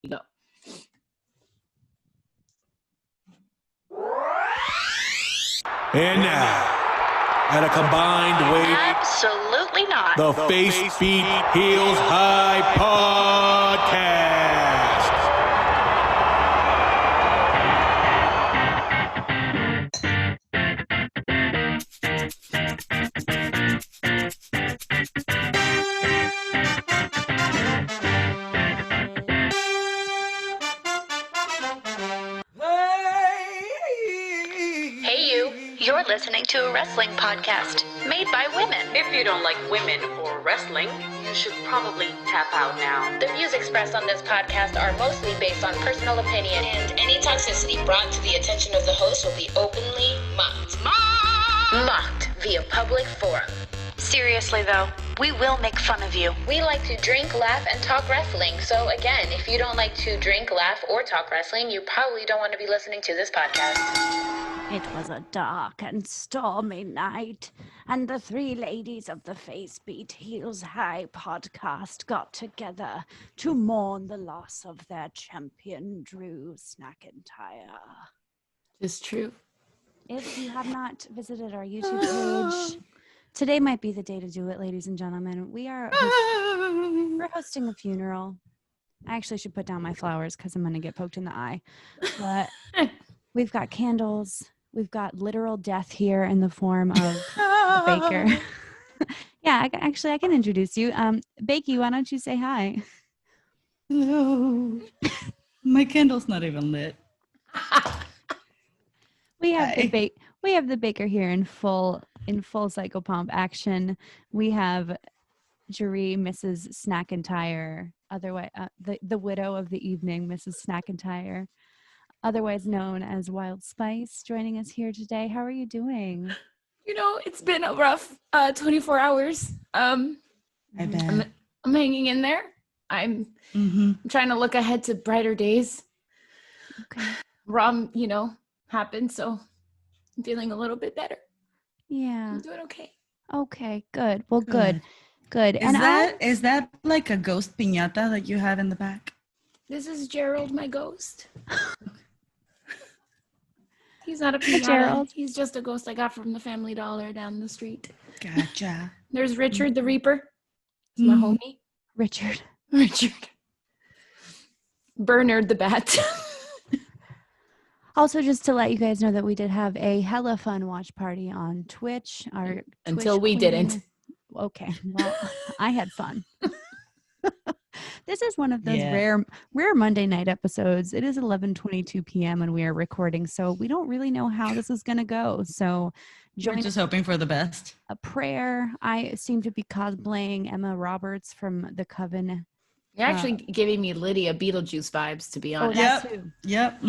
You go. And now, at a combined weight, Absolutely not. the Face Beat Heels High Podcast. You're listening to a wrestling podcast made by women. If you don't like women or wrestling, you should probably tap out now. The views expressed on this podcast are mostly based on personal opinion, and any toxicity brought to the attention of the host will be openly mocked. Mocked via public forum. Seriously though, we will make fun of you. We like to drink, laugh, and talk wrestling. So again, if you don't like to drink, laugh, or talk wrestling, you probably don't want to be listening to this podcast. It was a dark and stormy night, and the three ladies of the Face Beat Heels High podcast got together to mourn the loss of their champion, Drew McIntyre. It's true. If you have not visited our YouTube page, today might be the day to do it, ladies and gentlemen. We're hosting a funeral. I actually should put down my flowers because I'm going to get poked in the eye. But we've got candles. We've got literal death here in the form of Baker. Yeah, I can introduce you. Bakey, why don't you say hi? Hello. My candle's not even lit. We have the Baker here in full psychopomp action. We have Jey, Mrs. McIntyre, otherwise the widow of the evening, Mrs. McIntyre, otherwise known as Wild Spice, joining us here today. How are you doing? You know, it's been a rough 24 hours. I'm hanging in there. I'm trying to look ahead to brighter days. Okay. Rom, happened, so I'm feeling a little bit better. Yeah. I'm doing okay. Okay, good. Well, good. Is that like a ghost piñata that you have in the back? This is Gerald, my ghost. He's not a piñata. Gerald. He's just a ghost I got from the Family Dollar down the street. Gotcha. There's Richard the Reaper. He's my homie. Richard. Bernard the Bat. Also, just to let you guys know that we did have a hella fun watch party on Twitch. Until we didn't. Okay, well, I had fun. This is one of those rare Monday night episodes. It is 11:22 p.m. and we are recording, so we don't really know how this is going to go. So we're just hoping for the best. A prayer. I seem to be cosplaying Emma Roberts from The Coven. You're actually giving me Lydia Beetlejuice vibes, to be honest. Yep.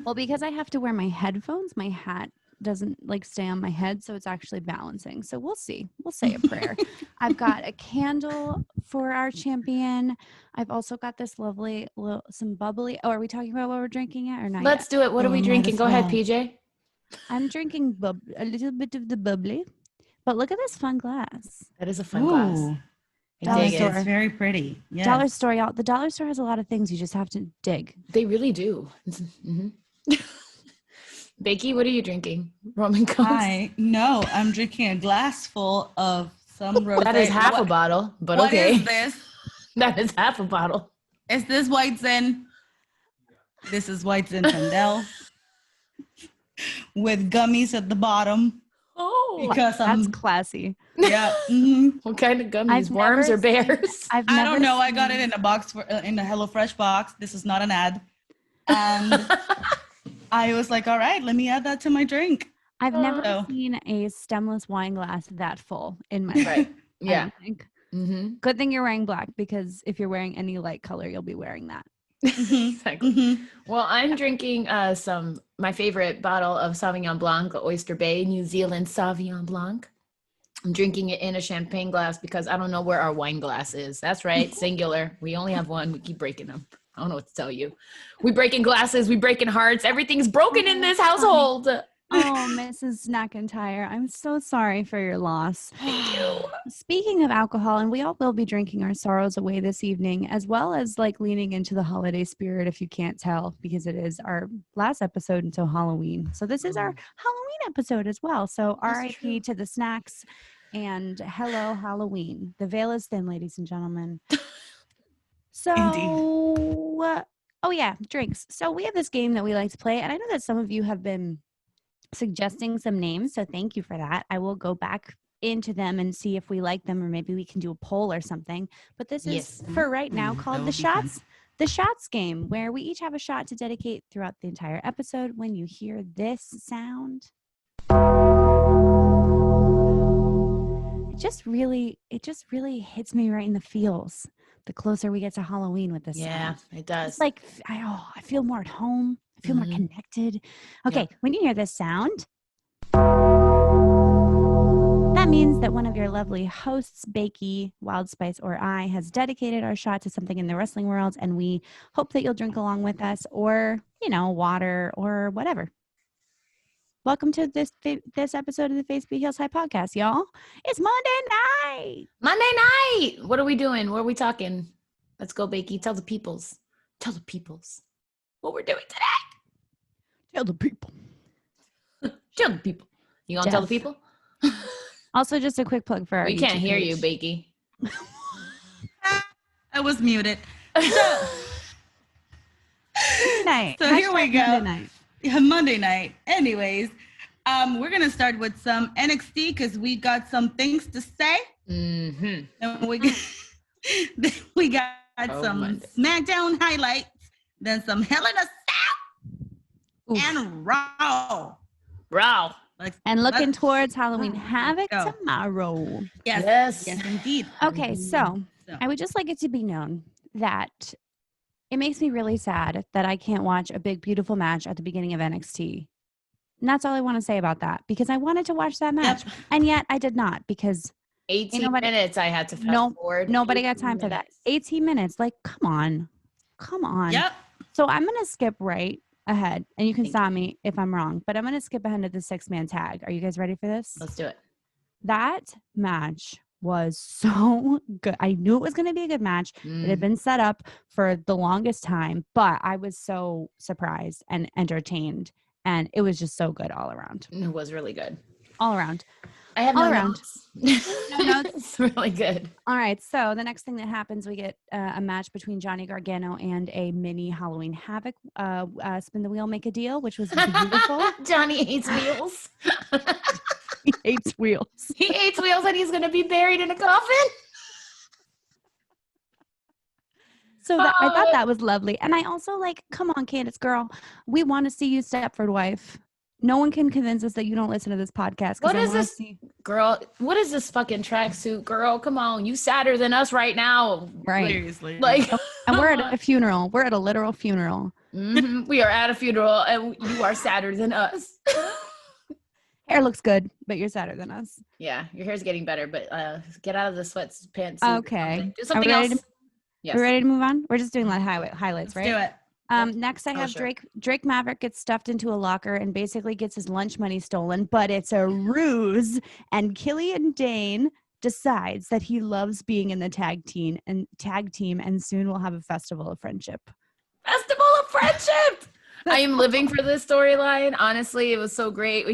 Well, because I have to wear my headphones, my hat doesn't stay on my head, so it's actually balancing. So we'll see. We'll say a prayer. I've got a candle for our champion. I've also got this lovely some bubbly. Oh, are we talking about what we're drinking yet or not? Let's do it. What are we drinking? Go ahead, PJ. I'm drinking a little bit of the bubbly, but look at this fun glass. That is a fun glass. It's very pretty. Yes. Dollar store, y'all. The dollar store has a lot of things. You just have to dig. They really do. Bakey, what are you drinking? Roman Ghost? I'm drinking a glass full of some rosé. That is half a bottle, but okay. What is this? That is half a bottle. Is this White Zen? This is White Zen Fendel with gummies at the bottom. Oh, because that's classy. Yeah. What kind of gummies? Worms or bears? I don't know. I got it in a box in the HelloFresh box. This is not an ad. And I was like, all right, let me add that to my drink. I've never seen a stemless wine glass that full in my life. Yeah. Good thing you're wearing black, because if you're wearing any light color, you'll be wearing that. Exactly. Well, I'm drinking my favorite bottle of Sauvignon Blanc, the Oyster Bay New Zealand Sauvignon Blanc. I'm drinking it in a champagne glass because I don't know where our wine glass is. That's right, singular. We only have one. We keep breaking them. I don't know what to tell you. We breaking glasses. We breaking hearts. Everything's broken in this household. Oh, Mrs. McIntyre, I'm so sorry for your loss. Speaking of alcohol, and we all will be drinking our sorrows away this evening, as well as like leaning into the holiday spirit, if you can't tell, because it is our last episode until Halloween. So this is our Halloween episode as well. So RIP to the snacks and hello Halloween. The veil is thin, ladies and gentlemen. So, oh yeah, drinks. So we have this game that we like to play, and I know that some of you have been suggesting some names, so thank you for that. I will go back into them and see if we like them, or maybe we can do a poll or something. But this is for right now called the shots game, where we each have a shot to dedicate throughout the entire episode. When you hear this sound, it just really hits me right in the feels. The closer we get to Halloween with this sound. It does. It's like I feel more at home. I feel more connected. Okay, when you hear this sound, that means that one of your lovely hosts, Bakey, Wild Spice, or I, has dedicated our shot to something in the wrestling world, and we hope that you'll drink along with us, or, water, or whatever. Welcome to this episode of the Face Beat Heels High podcast, y'all. It's Monday night. What are we doing? What are we talking? Let's go, Bakey. Tell the peoples what we're doing today. Tell the people. Tell the people. You gonna tell the people? Also, just a quick plug for our We can't hear you, Bakey. I was muted. Night. So here we go. Monday night. Monday night. Anyways, we're gonna start with some NXT because we got some things to say. And we got some SmackDown highlights, then some Hell in a Cell and Raw. And looking towards Halloween Havoc tomorrow. Yes, indeed. Okay, so I would just like it to be known that it makes me really sad that I can't watch a big, beautiful match at the beginning of NXT. And that's all I want to say about that, because I wanted to watch that match, and yet I did not, because 18 minutes I had to fast forward. Nobody got time for that. 18 minutes. Like, come on. Yep. So I'm going to skip right ahead, and you can stop me if I'm wrong, but I'm going to skip ahead to the 6-man tag. Are you guys ready for this? Let's do it. That match was so good. I knew it was going to be a good match. It had been set up for the longest time, but I was so surprised and entertained, and it was just so good all around. It was really good. All around. I have no notes. No notes? It's really good. All right, so the next thing that happens, we get a match between Johnny Gargano and a mini Halloween Havoc spin the wheel, make a deal, which was beautiful. Johnny hates wheels. He hates wheels. He hates wheels, and he's going to be buried in a coffin. So I thought that was lovely. And I also come on, Candace, girl, we want to see you Stepford wife. No one can convince us that you don't listen to this podcast. What is this, girl? What is this fucking tracksuit, girl? Come on, you sadder than us right now. Right. Seriously. And we're at a funeral. We're at a literal funeral. We are at a funeral, and you are sadder than us. Hair looks good, but you're sadder than us. Yeah, your hair's getting better, but get out of the sweatpants. Okay. Do something else. Are we ready to move on? We're just doing highlights, right? Do it. Next, I have Drake Maverick gets stuffed into a locker and basically gets his lunch money stolen, but it's a ruse. And Killian Dane decides that he loves being in the tag team, and soon we'll have a festival of friendship. Festival of friendship. I am living for this storyline. Honestly, it was so great.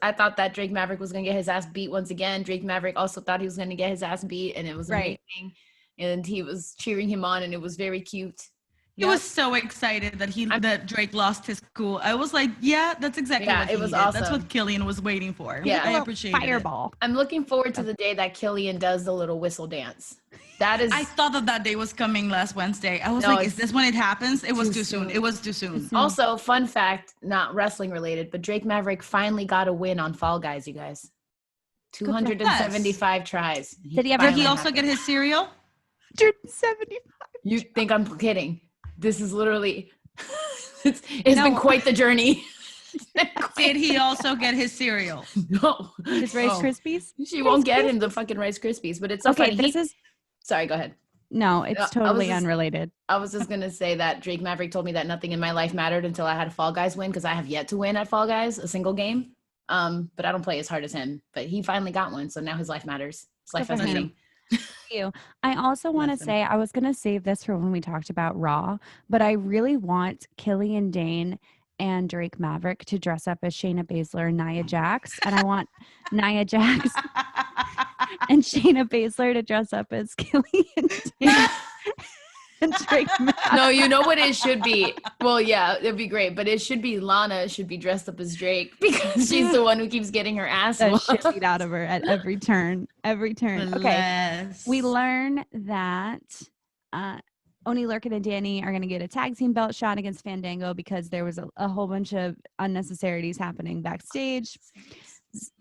I thought that Drake Maverick was going to get his ass beat once again. Drake Maverick also thought he was going to get his ass beat, and it was amazing. And he was cheering him on, and it was very cute. He was so excited that Drake lost his cool. I was like, yeah, that's exactly what he needed. Awesome. That's what Killian was waiting for. Yeah, I appreciate it. Fireball. I'm looking forward to the day that Killian does the little whistle dance. I thought that day was coming last Wednesday. I was like, is this when it happens? It was too soon. It was too soon. Also, fun fact, not wrestling related, but Drake Maverick finally got a win on Fall Guys, you guys. 275 tries. Did he also get his cereal? 175. You think I'm kidding? This is literally, it's been quite the journey. Did he also get his cereal? No. His Rice Krispies? She won't get him the fucking Rice Krispies, but it's so funny. Sorry, go ahead. No, it's totally unrelated. I was just going to say that Drake Maverick told me that nothing in my life mattered until I had a Fall Guys win, because I have yet to win at Fall Guys, a single game. But I don't play as hard as him. But he finally got one, so now his life matters. His life has for him. meaning. You. I also want to Listen. say I was going to save this for when we talked about Raw, but I really want Killian Dane and Drake Maverick to dress up as Shayna Baszler and Nia Jax, and I want Nia Jax and Shayna Baszler to dress up as Killian Dane and Drake Maverick. No, you know what it should be? Well, yeah, it'd be great, but it should be Lana should be dressed up as Drake because she's the one who keeps getting her ass That whooped. shit beat out of her at every turn. Every turn. Okay. Yes. We learn that Oni Lurkin and Danny are going to get a tag team belt shot against Fandango because there was a whole bunch of unnecessarities happening backstage.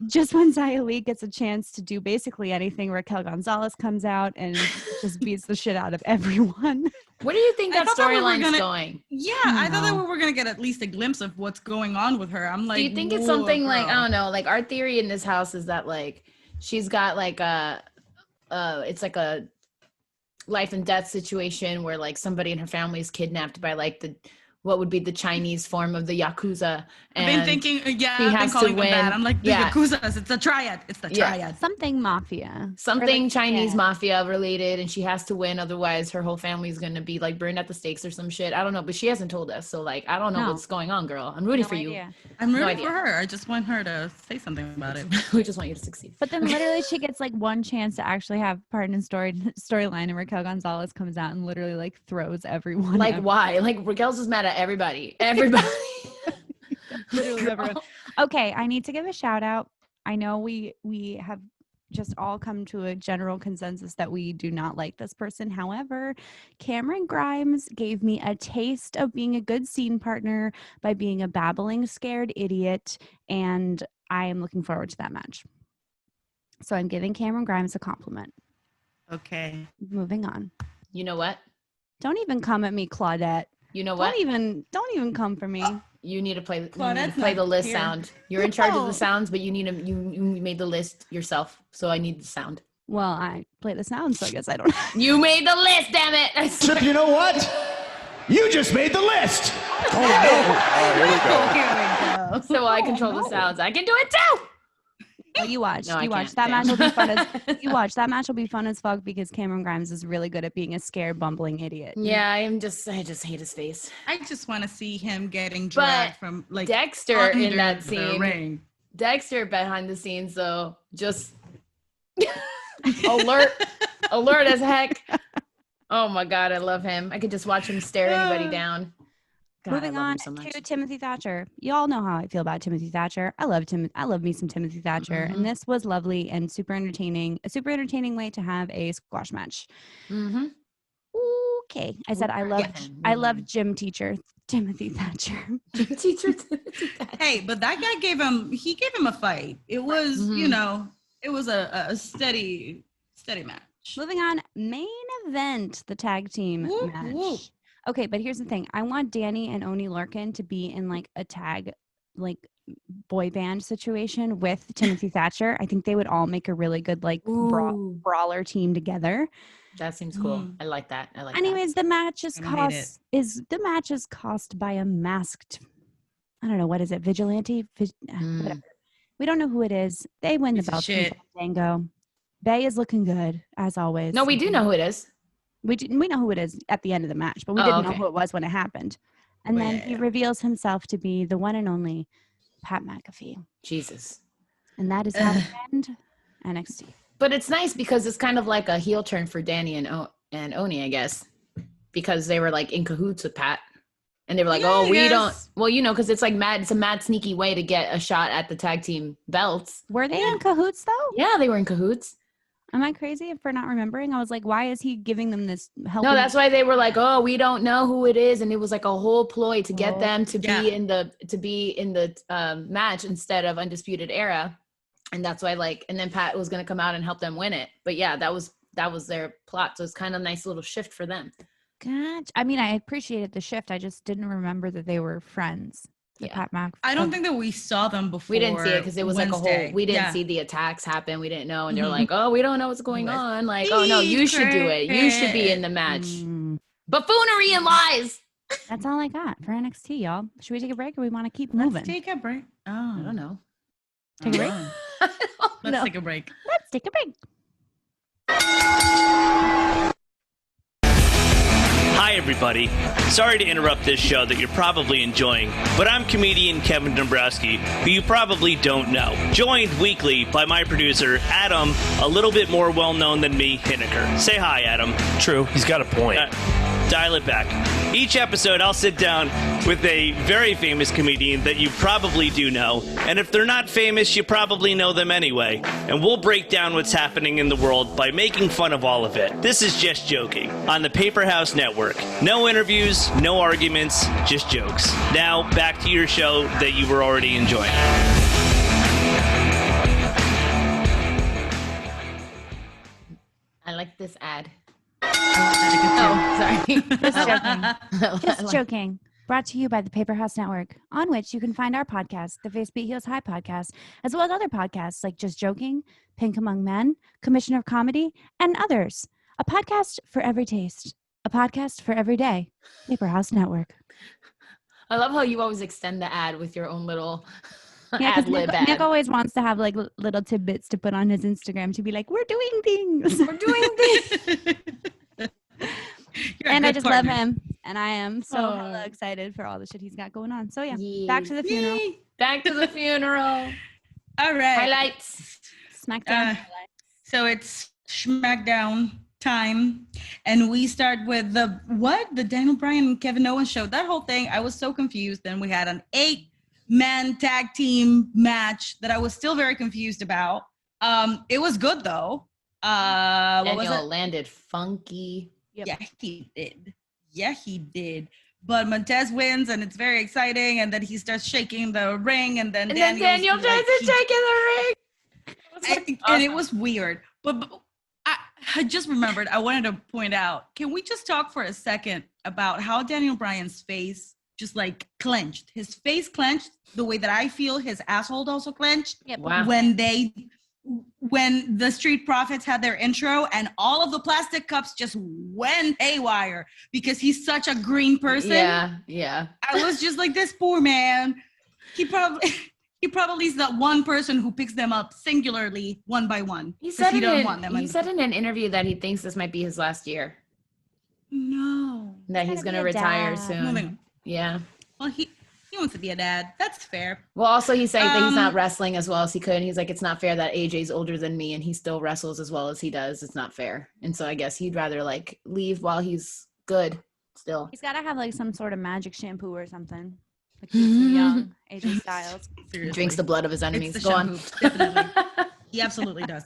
Just when Xia Li gets a chance to do basically anything, Raquel Gonzalez comes out and just beats the shit out of everyone. Where do you think I that thought that we were storyline's gonna- going? Yeah, I thought that No. we were gonna get at least a glimpse of what's going on with her. I'm like, Do you think it's whoa, something like, I girl. don't know, like our theory in this house is that like she's got like it's like a life and death situation where like somebody in her family is kidnapped by like what would be the Chinese form of the Yakuza. I've And been thinking, yeah, he I've been has to calling them that. win. I'm like, the Yeah. Yakuzas, it's the triad. It's the Yeah. triad. Something mafia. something Or like- Chinese yeah. mafia related, and she has to win, otherwise her whole family's gonna be like burned at the stakes or some shit. I don't know, but she hasn't told us, so like I don't know No. what's going on, girl. I'm rooting No for you. idea. I'm rooting idea. for her. I just want her to say something about it. We just want you to succeed. But then literally she gets like one chance to actually have part in storyline, and Raquel Gonzalez comes out and literally like throws everyone. Like out. why? Like Raquel's just mad at everybody. Everybody. Literally everyone. Okay, I need to give a shout out. I know we have just all come to a general consensus that we do not like this person. However, Cameron Grimes gave me a taste of being a good scene partner by being a babbling, scared idiot, and I am looking forward to that match. So I'm giving Cameron Grimes a compliment. Okay. Moving on. You know what? Don't even come at me, Claudette. You know what? Don't even come for me. You need to play. You need to Claudette's play not the list here. sound. You're in charge of No. the sounds, but you need you made the list yourself, so I need the sound. Well, I play the sound, so I guess I don't. You made the list, damn it! I swear. Except you know what? You just made the list. So I control the sounds. I can do it too. Oh, you watch. No, I You watch. can't. That match will be fun as Damn. you watch. That match will be fun as fuck because Cameron Grimes is really good at being a scared, bumbling idiot. Yeah, I just hate his face. I just want to see him getting dragged But from like Dexter in under that the scene. ring. Dexter behind the scenes though, just alert as heck. Oh my god, I love him. I could just watch him stare anybody down. God, Moving I love on him so much. to Timothy Thatcher. You all know how I feel about Timothy Thatcher. I love me some Timothy Thatcher, Mhm. and this was lovely and super entertaining. A super entertaining way to have a squash match. Mm-hmm. Okay, I said I Yeah, love then, I yeah. love gym teacher Timothy Thatcher. Teacher Timothy Thatcher. Hey, but that guy gave him a fight. It was, you Mhm. know, it was a steady match. Moving on, main event, the tag team Whoop, match. whoop. Okay, but here's the thing. I want Danny and Oni Lurkin to be in like a tag, like boy band situation with Timothy Thatcher. I think they would all make a really good like Ooh. brawler team together. That seems cool. Mhm. I like that. I like Anyways, the match is Gonna hate cost by a masked, I don't know, what is it, vigilante? Mm. Whatever. We don't know who it is. They win the Piece of belt from shit. Fandango. Bay is looking good as always. that. No, we do know who it is. We know who it is at the end of the match, but we Oh, didn't know okay. who it was when it happened. And then he Yeah. reveals himself to be the one and only Pat McAfee. Jesus. And that is how we end NXT. But it's nice because it's kind of like a heel turn for Danny and Oni, I guess, because they were like in cahoots with Pat, and they were like, Yeah, "Oh, I we guess. don't." Well, you know, because it's like mad. It's a mad sneaky way to get a shot at the tag team belts. Were they in cahoots though? Yeah, they were in cahoots. Am I crazy for not remembering? I was like, why is he giving them this help? No, that's why they were like, "Oh, we don't know who it is," and it was like a whole ploy to get Oh, them to yeah. be in the match instead of Undisputed Era, and that's why and then Pat was gonna come out and help them win it. But yeah, that was their plot. So it's kind of a nice little shift for them. Gotcha. I mean, I appreciated the shift. I just didn't remember that they were friends. The Yeah. Pat McAfee. I don't think that we saw them before. We didn't see it because it was like a Wednesday. whole. We didn't Yeah. see the attacks happen. We didn't know, and they're Mhm. like, "Oh, we don't know what's going Let's on." Like, "Oh no, you should do it. You should be in the match." Mm, Buffoonery and lies. that's all I got for NXT, y'all. Should we take a break or we want to keep Let's moving? take a break. I Oh, don't know. Take a break? Let's take a break. Let's take a break. Hi, everybody. Sorry to interrupt this show that you're probably enjoying, but I'm comedian Kevin Dombrowski, who you probably don't know. Joined weekly by my producer, Adam, a little bit more well-known than me, Hinniker. Say hi, Adam. True, he's got a point. Dial it back. Each episode, I'll sit down with a very famous comedian that you probably do know, and if they're not famous, you probably know them anyway, and we'll break down what's happening in the world by making fun of all of it. This is Just Joking on the Paper House Network. No interviews, no arguments, just jokes. Now, back to your show that you were already enjoying. I like this ad. Oh, sorry. Just joking. Just joking. Brought to you by the Paper House Network, on which you can find our podcast, the Face Beat Heels High podcast, as well as other podcasts like Just Joking, Pink Among Men, Commissioner of Comedy, and others. A podcast for every taste. A podcast for every day. Paper House Network. I love how you always extend the ad with your own little Yeah, ad because lib Nick ad. always wants to have like little tidbits to put on his Instagram to be like, we're doing things. We're doing this. And I just love him. And I am so hella excited for all the shit he's got going on. So yeah, back to the funeral. Yay. Back to the funeral. All right. Highlights. Smackdown. So it's SmackDown time, and we start with the Daniel Bryan and Kevin Owens show. That whole thing, I was so confused. Then we had an 8-man tag team match that I was still very confused about. It was good though. What was Daniel it? landed funky. Yep. Yeah, he did. Yeah, he did. But Montez wins, and it's very exciting. And then he starts shaking the ring, and then Daniel tries to shake in the ring. and it was weird. But I just remembered, I wanted to point out, can we just talk for a second about how Daniel Bryan's face just like clenched? His face clenched the way that I feel his asshole also clenched. Yep. Wow. When the Street Profits had their intro and all of the plastic cups just went haywire because he's such a green person. Yeah. I was just like, this poor man. He probably is that one person who picks them up singularly one by one. He said He said in an interview that he thinks this might be his last year. No. That he's going to retire dad. soon. Moving on. Yeah. Well, he wants to be a dad. That's fair. Well, also he's saying that he's not wrestling as well as he could. And he's like, it's not fair that AJ's older than me and he still wrestles as well as he does. It's not fair. And so I guess he'd rather like leave while he's good still. He's got to have like some sort of magic shampoo or something. Like keeps him young, AJ Styles. Seriously. Drinks the blood of his enemies. It's the Go on. shampoo, definitely. He absolutely does.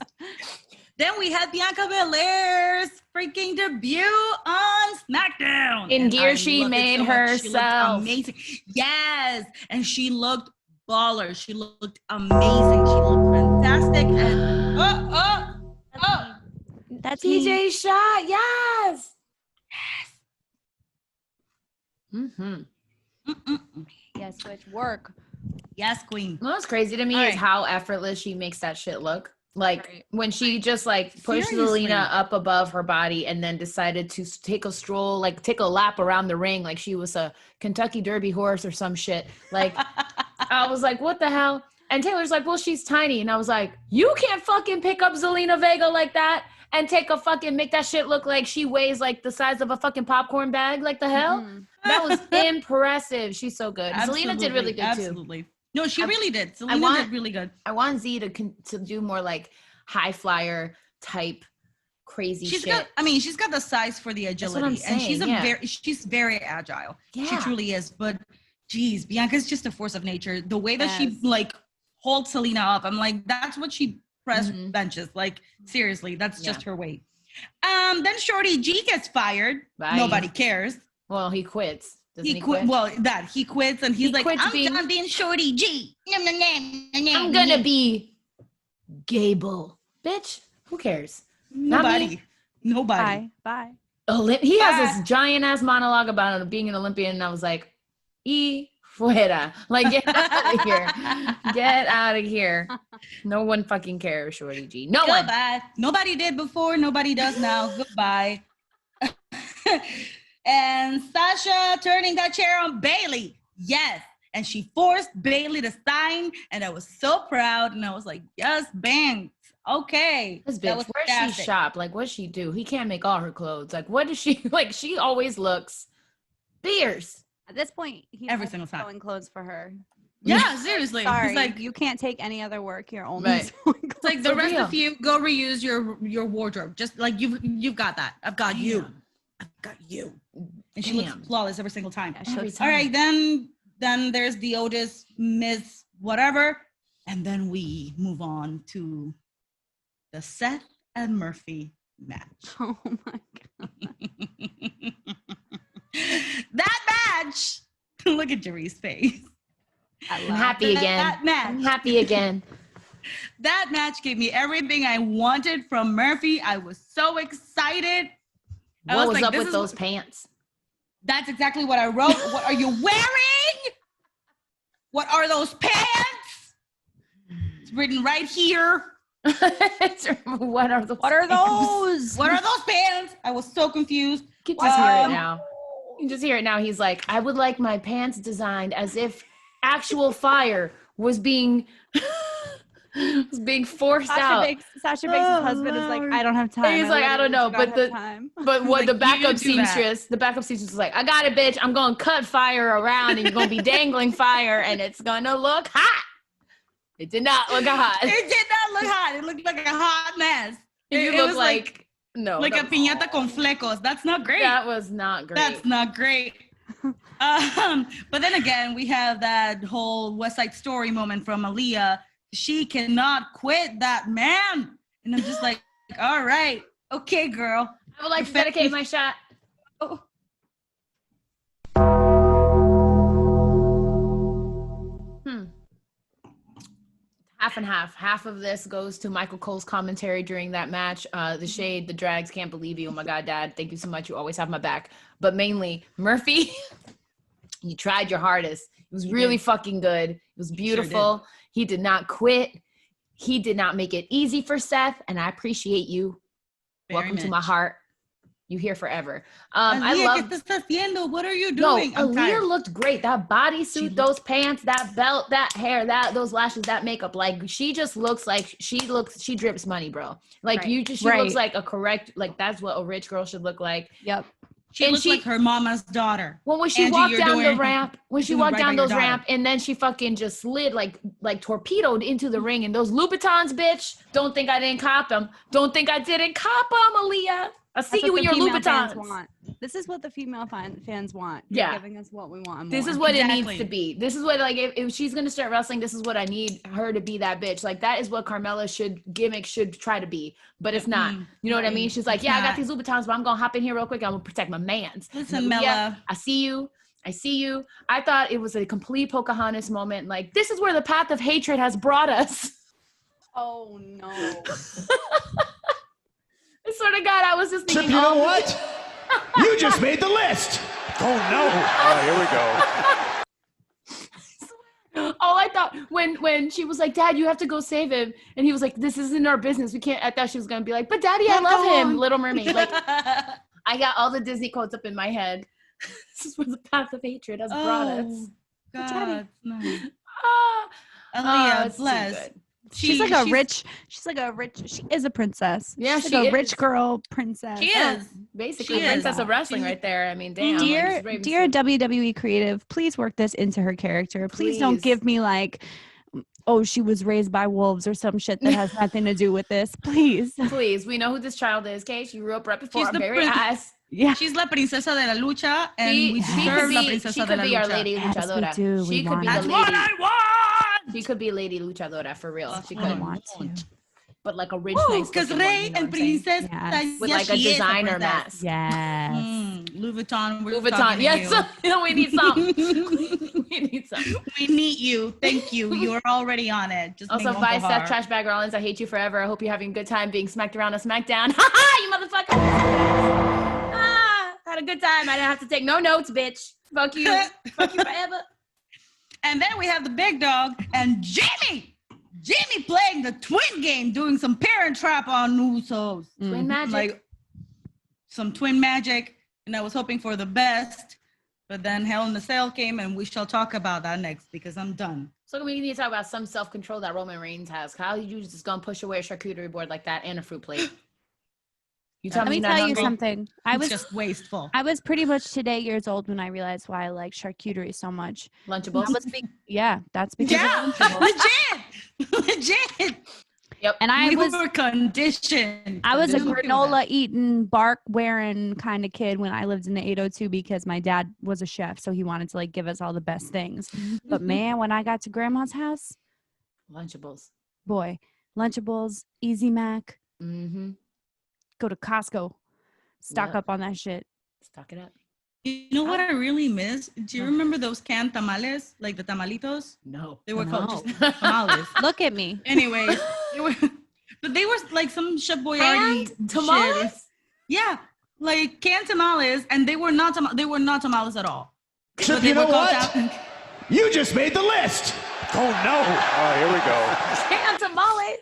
Then we had Bianca Belair's freaking debut on SmackDown. In And gear I she loved it made so much. She looked herself. amazing. Yes. And she looked baller. She looked amazing. She looked fantastic. And That's me. TJ shot. Yes. Mm-hmm. Yes, switch work. yes, queen. What's crazy to me All is right. how effortless she makes that shit look. Like Right. when she just like pushed Seriously. Zelina up above her body and then decided to take a stroll, like take a lap around the ring like she was a Kentucky Derby horse or some shit. Like I was like, what the hell? And Taylor's like, well, she's tiny. And I was like, you can't fucking pick up Zelina Vega like that and make that shit look like she weighs like the size of a fucking popcorn bag. Like the hell? Mhm. That was impressive. She's so good. Zelina did really good too. Absolutely. No, she really did. I Zelina want- did really good. I want Z to do more like high flyer type crazy She's shit. she's got the size for the That's agility. what I'm and she's saying, she's very agile. She Yeah. truly is. But geez, Bianca's just a force of nature. The way that she Yes. like holds Selena up, I'm like, that's what she press Mhm. benches. Like, seriously, that's just Yeah. her weight. Then Shorty G gets fired. Bye. Nobody cares. Well, he quits. Doesn't He he quit. quit? Well, he quits and he's He like, quits I'm being- done being Shorty G. I'm gonna be Gable. Bitch, who cares? Not me. Nobody. Bye. He has this giant ass monologue about being an Olympian, and I was like, fuera. Like, get out of here. Get out of here. No one fucking cares, Shorty G. No one. Goodbye. Nobody did before. Nobody does now. Goodbye. And Sasha turning that chair on Bailey. Yes. and she forced Bailey to sign, and I was so proud, and I was like, yes, bang. Okay. This That bitch, was where's she fantastic. shop? Like, what's she do? He can't make all her clothes. Like, what does she like? She always looks fierce. At this point, he's Every only single time. sewing clothes for her. Yeah, seriously. Sorry, It's like, you can't take any other work. You're only Right. sewing it's clothes. like the For rest real. of you go reuse your wardrobe. Just like you've got that. I've got you. I've got you. And she looks Damn. flawless every single time. Yeah, she Every looks- time. All right, then there's the Otis Miss whatever, and then we move on to the Seth and Murphy match. Oh my god. That match. Look at Jerry's face. I I'm love happy again. That match. I'm happy again. That match gave me everything I wanted from Murphy. I was so excited. I What was like, up this with is those what- pants? That's exactly what I wrote. What are you wearing? What are those pants? It's written right here. What are those? What are pants? those? What are those pants? I was so confused. You can just hear it Um, now. You can just hear it now. He's like, I would like my pants designed as if actual fire was being forced out. Sasha Banks' husband is like, Lord. I don't have time. And he's like, I don't know, literally but do not have time. But what Like, the you backup do that. seamstress is like, I got it, bitch. I'm gonna cut fire around, and you're gonna be dangling fire, and it's gonna look hot. It did not look hot. It did not look hot. It looked like a hot mess. You It look was like no, like a that- piñata con flecos. That's not great. That was not great. That's not great. But then again, we have that whole West Side Story moment from Aaliyah. She cannot quit that man. And I'm just like, all right, okay, girl. I would like to dedicate my shot. Oh. Half and half. Half of this goes to Michael Cole's commentary during that match. The shade, the drags, can't believe you. Oh my God, Dad. Thank you so much. You always have my back. But mainly, Murphy, you tried your hardest. It was really fucking good. It was beautiful. He did not quit. He did not make it easy for Seth. And I appreciate you. Very Welcome to much. my heart. You here forever. I Aaliyah, love. ¿qué te estás haciendo? What are you No, doing? I'm Aaliyah tired. looked great. That bodysuit, those pants, that belt, that hair, those lashes, that makeup. Like she just looks like she drips money, bro. Like Right. she Right. looks like a correct, like that's what a rich girl should look like. Yep. She and looks she- like her mama's daughter. Well, when she Angie, walked you're down the doing- ramp, doing right by your those daughter. ramp, and then she fucking just slid like torpedoed into the ring. And those Louboutins, bitch, don't think I didn't cop them. Don't think I didn't cop them, Aaliyah. I see That's you what in the your female fans Louboutins. want. This is what the female fans want. You're Yeah. giving us what we want. And This more. is what it Exactly. needs to be. This is what, like, if she's gonna start wrestling, this is what I need her to be. That bitch, like, that is what Carmella should try to be, but it's not. You know what I mean? She's like, It's yeah, I got not. these Louboutins, but I'm gonna hop in here real quick. I'm gonna protect my man's. Listen, And Mella. yeah, I see you. I thought it was a complete Pocahontas moment. Like, this is where the path of hatred has brought us. Oh no. I swear to God, I was just Except thinking, you know what? You just made the list. Oh no! Here we go. oh, I thought when she was like, Dad, you have to go save him. And he was like, this isn't our business. We can't. I thought she was going to be like, but Daddy, I love him. Little Mermaid. Like, I got all the Disney quotes up in my head. This is where the path of hatred has brought us. God, no. Ah, Aaliyah, it's too bless. good. She's like a rich. She is a princess. Yeah, she's she like a is. rich girl princess. She is. Basically, She is. princess of wrestling right there. I mean, damn. Dear, like, dear WWE creative, please work this into her character. Please don't Please. give me like, oh, she was raised by wolves or some shit that has nothing to do with this. Please. Please, we know who this child is, okay? She grew up right before She's our the very prince- eyes. Yeah. She's la princesa de la lucha, and we She deserve la could princesa de la be our lucha. lady Yes, we luchadora. do. She We could be the want That's lady. what I want. She could be lady luchadora for real. She I could. want to. But like a rich, Ooh, nice because looking one, Rey you know and what I'm saying? Princess Yes. With yes, like a she is a designer princess. mask. Yes. Louis Vuitton. we're Louis Vuitton. talking to Yes, you. we need some. We need some. We need you. Thank you. You're already on it. Just Also, make bye, Uncle Seth Har. Trashbag Rollins. I hate you forever. I hope you're having a good time being smacked around on SmackDown. Ha ha, you motherfucker. Had a good time. I didn't have to take no notes, bitch. Fuck you. Fuck you forever. And then we have the big dog and Jimmy. Jimmy playing the twin game, doing some parent trap on Usos. Twin magic. Like some twin magic. And I was hoping for the best. But then Hell in the Cell came, and we shall talk about that next because I'm done. So we need to talk about some self-control that Roman Reigns has. How are you just gonna push away a charcuterie board like that and a fruit plate? You tell Let me me you're not tell you hungry? something. It's just wasteful. I was pretty much today years old when I realized why I like charcuterie so much. Lunchables. That's because Yeah, of Lunchables. legit. Yep. And We were conditioned. I was a Conditioned to granola eating, bark wearing kind of kid when I lived in the 802 because my dad was a chef, so he wanted to like give us all the best things. But man, when I got to grandma's house, Lunchables. boy, Lunchables, Easy Mac, Mm-hmm. go to Costco, stock up on that shit. Stock it up. You know what I really miss? Do you remember those canned tamales, like the tamalitos? No. They were called No. just tamales. Look at me. Anyways, they were like some Chef Boyardee Canned tamales? shit. Yeah, like canned tamales, and they were not tamales at all. Chip, But they you know were called what? You just made the list. Oh no. Oh, here we go. Canned tamales.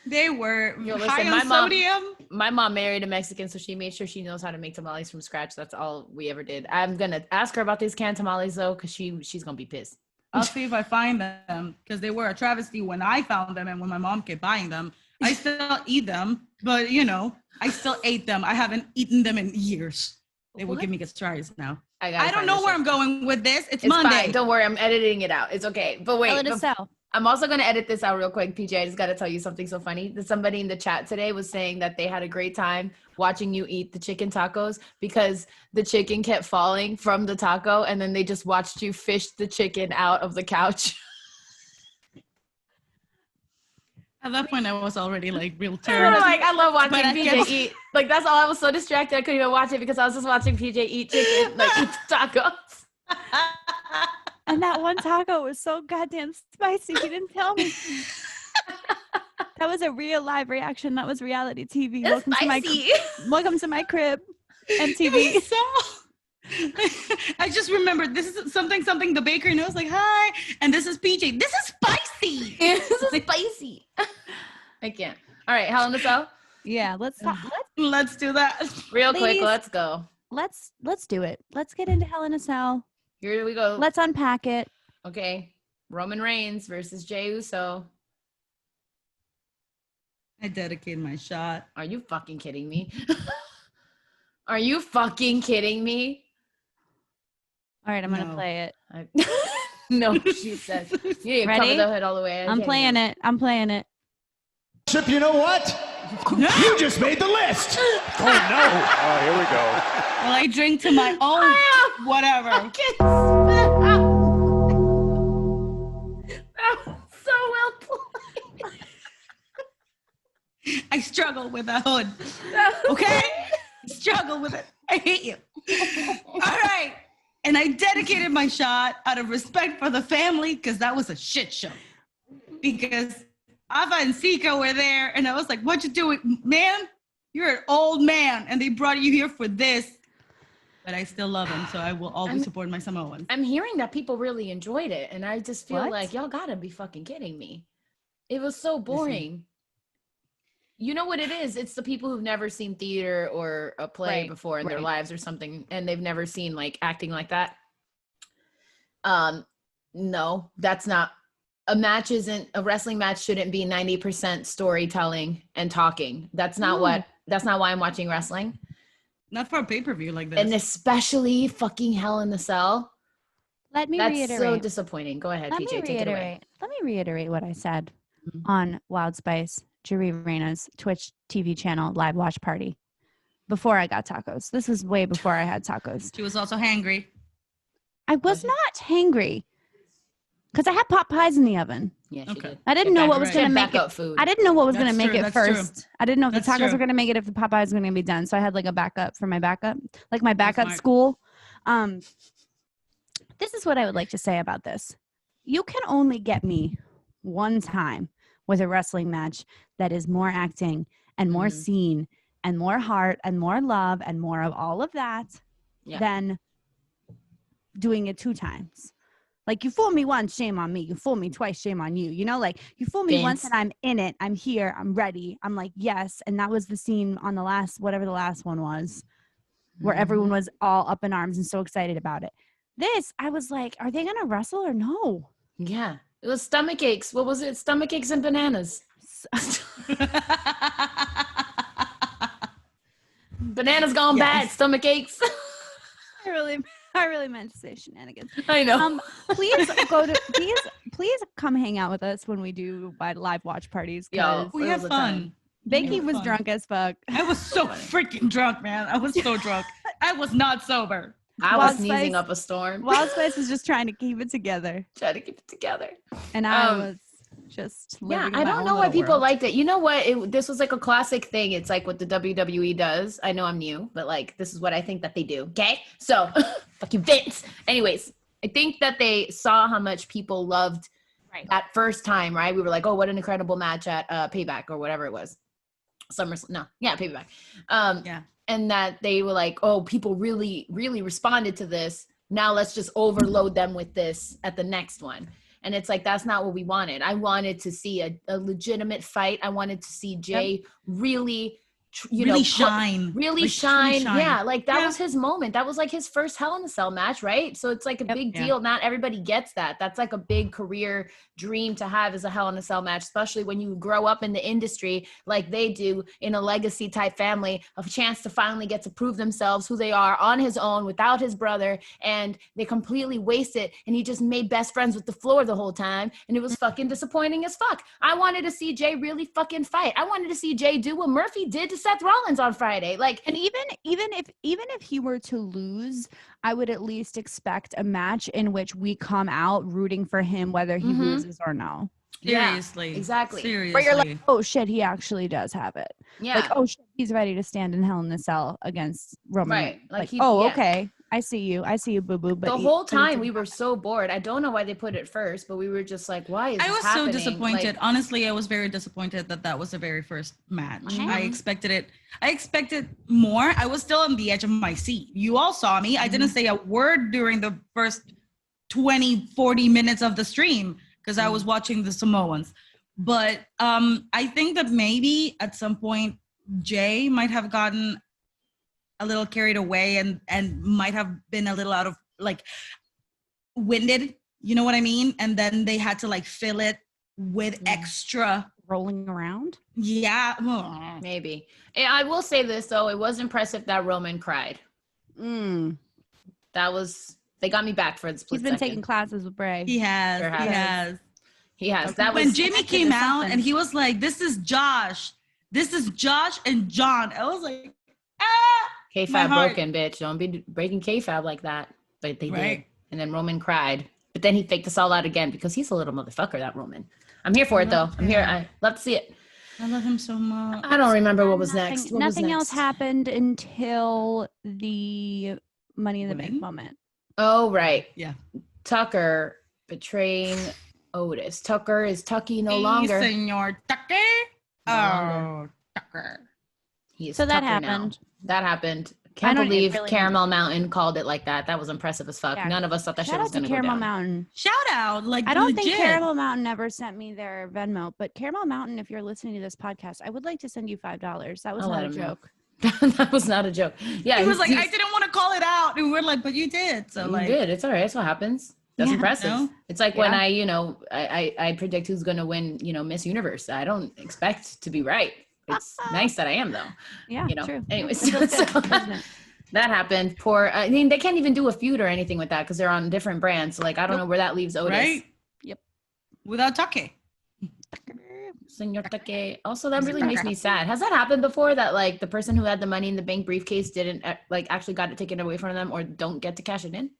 They were Yo, listen, high my on mom- sodium. My mom married a Mexican, so she made sure she knows how to make tamales from scratch. That's all we ever did. I'm gonna ask her about these canned tamales though, because she's gonna be pissed. I'll see if I find them because they were a travesty when I found them and when my mom kept buying them. I still eat them, but I still ate them. I haven't eaten them in years. They will give me gastritis now. I don't know where I'm going with this. It's Monday. Fine. Don't worry, I'm editing it out. It's okay. But wait, Hell in a Cell. I'm also going to edit this out real quick, PJ. I just got to tell you something so funny. That somebody in the chat today was saying that they had a great time watching you eat the chicken tacos because the chicken kept falling from the taco and then they just watched you fish the chicken out of the couch. At that point, I was already like real I'm terrible. like, I love watching But I PJ guess- eat. Like, that's all. I was so distracted. I couldn't even watch it because I was just watching PJ eat chicken, like eat the tacos. And that one taco was so goddamn spicy. He didn't tell me. That was a real live reaction. That was reality TV. It's spicy. Welcome to my crib. It MTV. was so. I just remembered this is something the baker knows. Like, hi, and this is PJ. This is spicy. This is spicy. I can't. All right, Hell in the Cell. Yeah, let's talk. Let's do that. Real quick, Ladies. let's go. Let's do it. Let's get into Hell in a Cell. Here we go. Let's unpack it. Okay. Roman Reigns versus Jey Uso. I dedicated my shot. Are you fucking kidding me? Are you fucking kidding me? All right, I'm gonna No. play it. No, she said. You didn't Ready? cover the hood all the way. I'm playing it. I'm playing it. Chip, you know what? You just made the list. Oh no. Oh, here we go. Well, I drink to my own whatever. That was so well played. I struggle with the hood. Okay? Struggle with it. I hate you. All right. And I dedicated my shot out of respect for the family because that was a shit show. Because Ava and Sika were there, and I was like, what you doing? Man, you're an old man, and they brought you here for this. But I still love him, so I will always support my Samoans. I'm hearing that people really enjoyed it, and I just feel What? like y'all gotta be fucking kidding me. It was so boring. You know what it is? It's the people who've never seen theater or a play Right, before in their right. lives or something, and they've never seen like acting like that. No, that's not. A wrestling match shouldn't be 90% storytelling and talking. That's not why I'm watching wrestling. Not for a pay-per-view like this. And especially fucking Hell in the Cell. Let me That's reiterate. so disappointing. Go ahead, Let PJ, me take it away. reiterate. Let me reiterate what I said Mhm. on Wild Spice, Jerry Reina's Twitch TV channel live watch party before I got tacos. This was way before I had tacos. She was also hangry. I was not hangry because I had pot pies in the oven. Yeah, she Okay. did. I didn't know what was Right. going to Get make backup it. food. I didn't know what was going to That's make true, it that's true. first. I didn't know if the That's tacos true. were going to make it, if the Popeyes were going to be done. So I had like a backup for my backup, like my backup smart. school. This is what I would like to say about this. You can only get me one time with a wrestling match that is more acting and more Mhm. scene and more heart and more love and more of all of that Yeah. than doing it 2 times. Like, you fool me once, shame on me. You fool me twice, shame on you. You know, like, you fool me once Vince. and I'm in it. I'm here. I'm ready. I'm like, yes. And that was the scene on the last, whatever the last one was, where everyone was all up in arms and so excited about it. this, I was like, are they gonna wrestle or no? Yeah. It was stomach aches. What was it? Stomach aches and bananas. Bananas gone bad. Stomach aches. I really meant to say shenanigans. I know. Please please come hang out with us when we do live watch parties. Yo, We have fun. Becky was drunk as fuck. I was so freaking drunk, man. I was so drunk. I was not sober. I was sneezing up a storm. Wild Spice was just trying to keep it together. And And I was just living I don't know why people liked it. You know what? This was like a classic thing. It's like what the WWE does. I know I'm new, but like this is what I think that they do. Okay, so fuck you, Vince. Anyways, I think that they saw how much people loved that first time. Right? We were like, oh, what an incredible match at Payback or whatever it was. Payback. And that they were like, oh, people really, really responded to this. Now let's just overload them with this at the next one. And it's like, that's not what we wanted. I wanted to see a legitimate fight. I wanted to see Jey really shine. Yeah, like that was his moment. That was like his first Hell in a Cell match, right? So it's like a big deal. Not everybody gets that. That's like a big career dream to have, is a Hell in a Cell match, especially when you grow up in the industry like they do, in a legacy type family, a chance to finally get to prove themselves who they are on his own without his brother, and they completely waste it, and he just made best friends with the floor the whole time, and it was fucking disappointing as fuck. I wanted to see Jey really fucking fight. I wanted to see Jey do what Murphy did to Seth Rollins on Friday. Like, and even if he were to lose, I would at least expect a match in which we come out rooting for him, whether he loses or no. Seriously. Yeah, exactly. Seriously. Where you're like, oh shit, he actually does have it. Yeah. Like, oh shit, he's ready to stand in Hell in a Cell against Roman. Right. Like okay. I see you, boo boo. But the whole time we were so bored. I don't know why they put it first, but we were just like, why is this happening? So disappointed. Like, honestly, I was very disappointed that was the very first match. I expected more. I was still on the edge of my seat. You all saw me. I didn't say a word during the first 20-40 minutes of the stream because I was watching the Samoans. But I think that maybe at some point Jey might have gotten a little carried away and might have been a little out of, like, winded, you know what I mean? And then they had to like fill it with extra rolling around. Yeah. Maybe. I will say this though, it was impressive that Roman cried. That was, they got me back for the split. He's been taking classes with Bray. He has. That when was Jimmy came out and he was like, this is Josh and John. I was like, K-Fab broken, bitch. Don't be breaking K-Fab like that. But they did. And then Roman cried. But then he faked us all out again because he's a little motherfucker, that Roman. I'm here for it, though. I'm here. I love to see it. I love him so much. I don't remember what was next. Nothing else happened until the Money in the Bank moment. Oh, right. Yeah. Tucker betraying Otis. Tucker is Tucky no longer. Senor Tucker. Oh, Tucker. So that happened. That happened. Can't believe Caramel Mountain called it like that. That was impressive as fuck. Yeah. None of us thought that shit was going to go down. Caramel Mountain. Shout out. Like, I don't think Caramel Mountain ever sent me their Venmo, but Caramel Mountain, if you're listening to this podcast, I would like to send you $5. That was not a joke. That was not a joke. Yeah. He was like, I didn't want to call it out. And we're like, but you did. So you did. It's all right. That's what happens. That's impressive. No? It's like when I predict who's going to win, Miss Universe. I don't expect to be right. It's nice that I am, though. Yeah, true. Anyways, that happened. I mean, they can't even do a feud or anything with that because they're on different brands. So, like, I don't know where that leaves Otis. Right? Yep. Without Take. Senor Take. Also, that really makes me sad. Has that happened before? That like the person who had the Money in the Bank briefcase didn't like actually got it taken away from them or don't get to cash it in?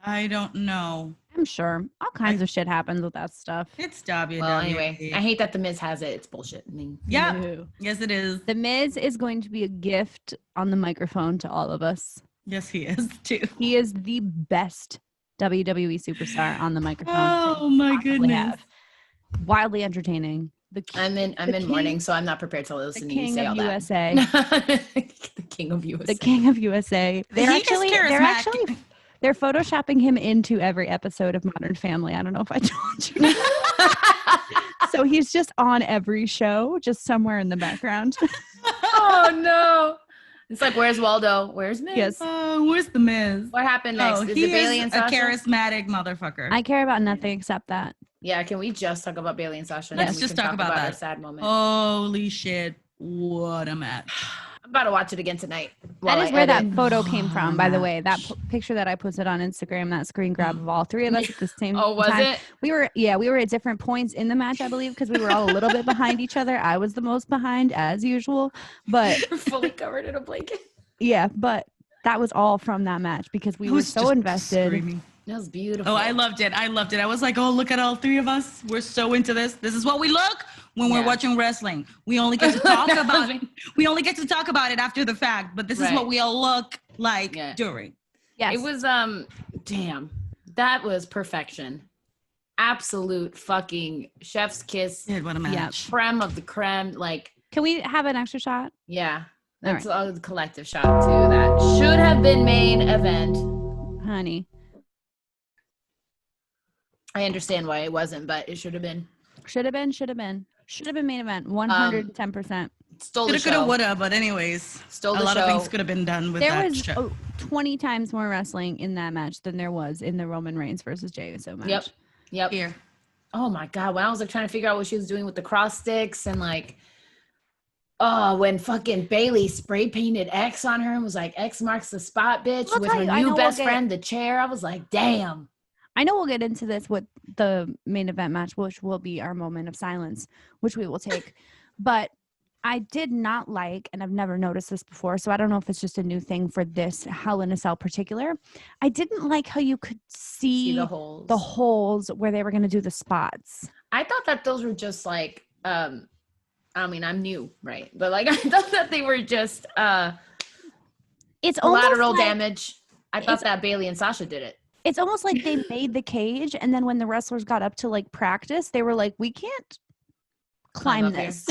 I don't know. I'm sure all kinds of shit happens with that stuff. It's WWE. Well, anyway, I hate that The Miz has it. It's bullshit. I mean, yes, it is. The Miz is going to be a gift on the microphone to all of us. Yes, he is too. He is the best WWE superstar on the microphone. Oh my goodness! Wildly entertaining. I'm in mourning, so I'm not prepared to listen to you say all that. The King of USA. The King of USA. They're photoshopping him into every episode of Modern Family. I don't know if I told you. So he's just on every show, just somewhere in the background. Oh no. It's like, where's Waldo? Where's Miz? Yes. Where's the Miz? What happened next? Is he it Bailey is and a Sasha? charismatic motherfucker. I care about nothing except that. Yeah, can we just talk about Bailey and Sasha? Let's And we just can talk about our that. sad moment. Holy shit. What a match. I'm about to watch it again tonight. That is where that photo came from, by the way. That picture that I posted on Instagram, that screen grab of all three of us at the same time. Oh, was it? We were at different points in the match, I believe, because we were all a little bit behind each other. I was the most behind, as usual. But fully covered in a blanket. Yeah, but that was all from that match because we were so invested. That was beautiful. Oh, I loved it. I was like, oh, look at all three of us. We're so into this. This is what we look when we're watching wrestling. We only get to talk about it. We only get to talk about it after the fact, but this is what we all look like during. Yes. It was damn. That was perfection. Absolute fucking chef's kiss. Dude, what a match. Creme of the creme. Like, can we have an extra shot? Yeah. That's a collective shot too. That should have been main event. Honey. I understand why it wasn't, but it should have been. Should have been main event. 110%. Stole the show. Coulda, woulda, but anyways. Stole the show. A lot of things could have been done with that show. There was 20 times more wrestling in that match than there was in the Roman Reigns versus Jey Uso match. Yep. Here. Oh my God. When I was like trying to figure out what she was doing with the cross sticks and like, when fucking Bailey spray painted X on her and was like, X marks the spot, bitch, with her new best friend, the chair. I was like, damn. I know we'll get into this with the main event match, which will be our moment of silence, which we will take. But I did not like, and I've never noticed this before, so I don't know if it's just a new thing for this Hell in a Cell particular. I didn't like how you could see the holes where they were going to do the spots. I thought that those were just like, I mean, I'm new, right? But like, I thought that they were just it's lateral damage. I thought that Bailey and Sasha did it. It's almost like they made the cage, and then when the wrestlers got up to like practice, they were like, "We can't climb this,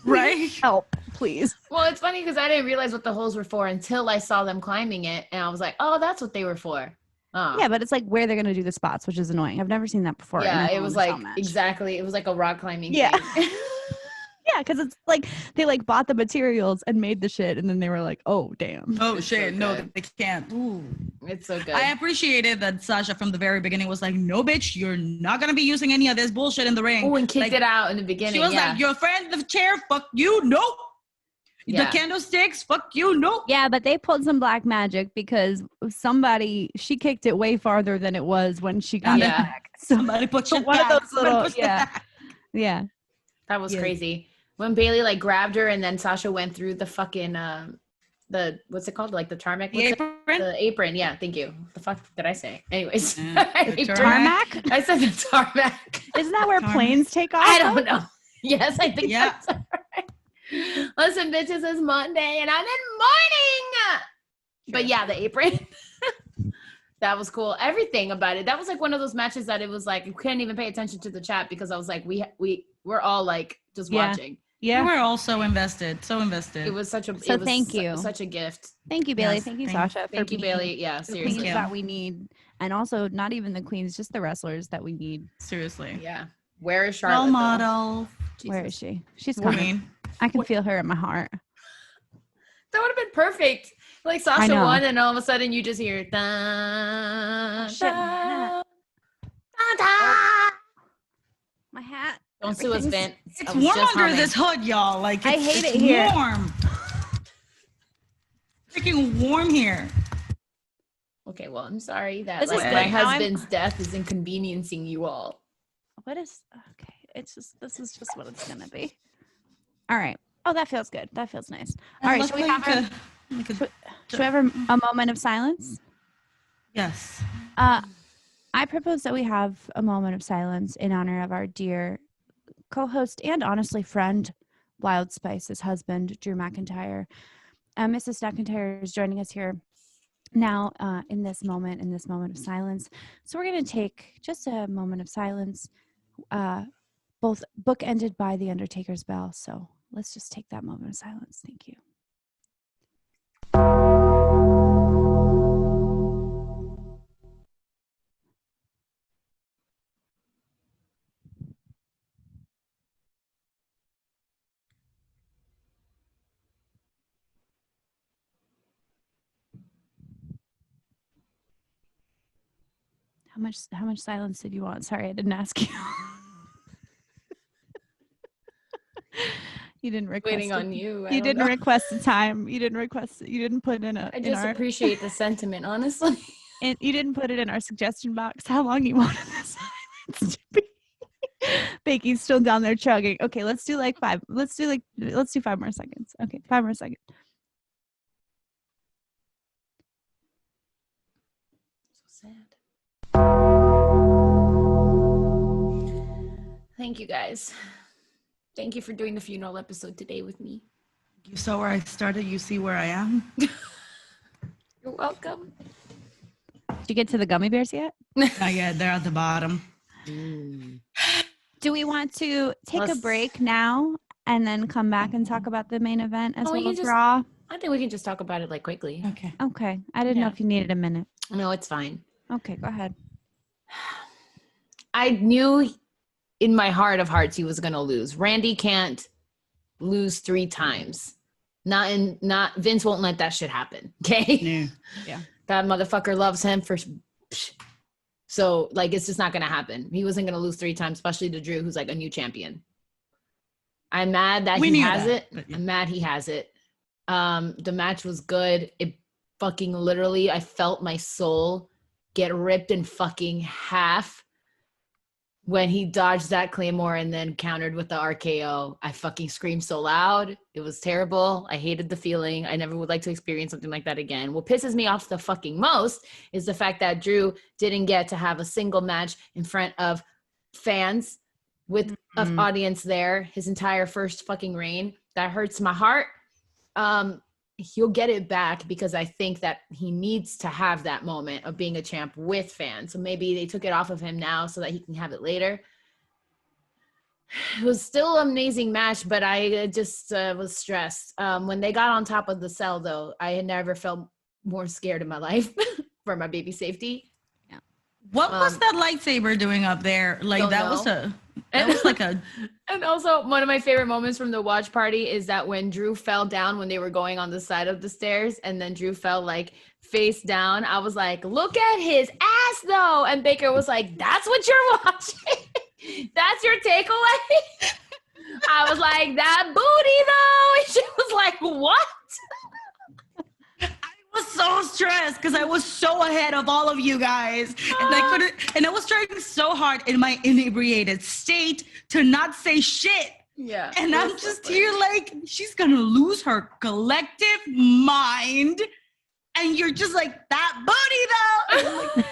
right? Help, please." Well, it's funny because I didn't realize what the holes were for until I saw them climbing it, and I was like, "Oh, that's what they were for." Oh. Yeah, but it's like where they're gonna do the spots, which is annoying. I've never seen that before. Yeah, it was like exactly. It was like a rock climbing. Yeah. Thing. Yeah, because it's like they like bought the materials and made the shit, and then they were like, "Oh, damn." Oh shit! No, they can't. Ooh. It's so good. I appreciated that Sasha from the very beginning was like, "No, bitch, you're not gonna be using any of this bullshit in the ring." Oh, and kicked it out in the beginning. She was like, "Your friend, the chair, fuck you, nope. The candlesticks, fuck you, nope." Yeah, but they pulled some black magic because she kicked it way farther than it was when she got it back. Somebody pushed it one back. of those little, yeah. That was crazy. When Bailey like grabbed her and then Sasha went through the fucking what's it called? Like the tarmac? The apron? The apron, yeah, thank you. The fuck did I say? Anyways. Tarmac? I said the tarmac. Isn't that where planes take off? I don't know. Yes, I think that's right. Listen, bitches, it's Monday and I'm in mourning. But yeah, the apron. That was cool. Everything about it. That was like one of those matches that it was like you couldn't even pay attention to the chat because I was like, we're all like just watching. Yeah, we were all so invested. It was such a thank you. Such a gift. Thank you, Bailey. Thank you, Sasha. Thank you, Bailey. Yeah, seriously. The queens that we need, and also not even the queens, just the wrestlers that we need. Seriously. Yeah. Where is Charlotte? Role model. Where is she? She's coming. I can feel her in my heart. That would have been perfect. Like Sasha won, and all of a sudden you just hear da, da, da. My hat. Don't sue us, Vin. It's warm under this hood, y'all. Like I hate it here. Warm. Freaking warm here. Okay, well, I'm sorry that my husband's death is inconveniencing you all. What is okay? This is just what it's gonna be. All right. Oh, that feels good. That feels nice. All right, should we have a moment of silence? Yes. I propose that we have a moment of silence in honor of our dear co-host and honestly friend, Wild Spice's husband, Drew McIntyre. Mrs. McIntyre is joining us here now in this moment of silence. So we're going to take just a moment of silence, both bookended by the Undertaker's bell. So let's just take that moment of silence. Thank you. How much silence did you want? Sorry, I didn't ask you. You didn't request. Waiting on you. You didn't request the time. You didn't request. You didn't put in a. I just appreciate the sentiment, honestly. And you didn't put it in our suggestion box. How long you wanted the silence to be? Bakey's still down there chugging. Okay, let's do like 5. Let's do 5 more seconds. Okay, 5 more seconds. So sad. Thank you guys. Thank you for doing the funeral episode today with me. You saw where I started. You see where I am. You're welcome. Did you get to the gummy bears yet? Not yet. They're at the bottom. Do we want to take a break now and then come back and talk about the main event as well as Raw? I think we can just talk about it like quickly. Okay. Okay. I didn't know if you needed a minute. No, it's fine. Okay, go ahead. I knew in my heart of hearts he was going to lose. Randy can't lose 3 times. Not Vince won't let that shit happen. Okay? Yeah. That motherfucker loves him for so like it's just not going to happen. He wasn't going to lose 3 times, especially to Drew, who's like a new champion. I'm mad that he has it. I'm mad he has it. The match was good. It fucking literally, I felt my soul get ripped in fucking half when he dodged that Claymore and then countered with the RKO. I fucking screamed so loud. It was terrible. I hated the feeling. I never would like to experience something like that again. What pisses me off the fucking most is the fact that Drew didn't get to have a single match in front of fans with an audience there his entire first fucking reign. That hurts my heart. He'll get it back because I think that he needs to have that moment of being a champ with fans. So maybe they took it off of him now so that he can have it later. It was still an amazing match, but I just was stressed. When they got on top of the cell, though, I had never felt more scared in my life for my baby's safety. Yeah. What was that lightsaber doing up there? Like that was like a. And also, one of my favorite moments from the watch party is that when Drew fell down when they were going on the side of the stairs, and then Drew fell like face down. I was like, "Look at his ass, though," and Baker was like, "That's what you're watching. That's your takeaway." I was like, "That booty, though." And she was like, "What?" I was so stressed because I was so ahead of all of you guys, and I couldn't. And I was trying so hard in my inebriated state to not say shit. Yeah. And I'm just here like, she's gonna lose her collective mind, and you're just like, that booty though.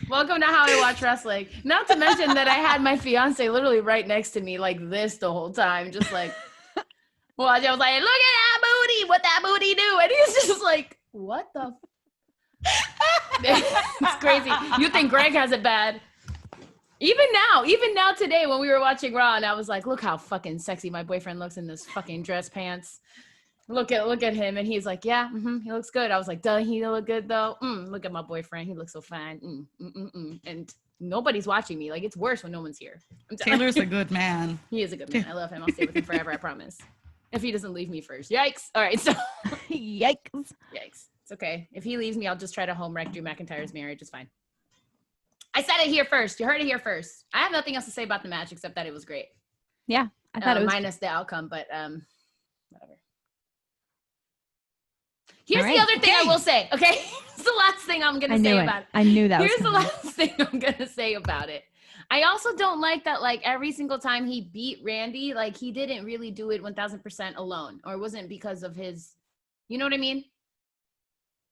Welcome to How I Watch Wrestling. Not to mention that I had my fiance literally right next to me like this the whole time, just like. Well, I was like, "Look at that booty! What that booty do?" And he's just like, "What the?" It's crazy. You think Greg has it bad? Even now today when we were watching Raw, and I was like, "Look how fucking sexy my boyfriend looks in this fucking dress pants. Look at him." And he's like, "Yeah, he looks good." I was like, "Does he look good though? Look at my boyfriend. He looks so fine." And nobody's watching me. Like, it's worse when no one's here. Taylor's a good man. He is a good man. I love him. I'll stay with him forever. I promise. If he doesn't leave me first. Yikes. All right. So Yikes. It's okay. If he leaves me, I'll just try to home wreck Drew McIntyre's marriage. It's fine. I said it here first. You heard it here first. I have nothing else to say about the match except that it was great. Yeah. I thought it was minus the outcome, but whatever. Here's the other thing I will say. Okay. It's the last thing I'm gonna say about it. I knew that. Here's the last thing I'm gonna say about it. I also don't like that, like, every single time he beat Randy, like, he didn't really do it 1000% alone, or it wasn't because of his, you know what I mean?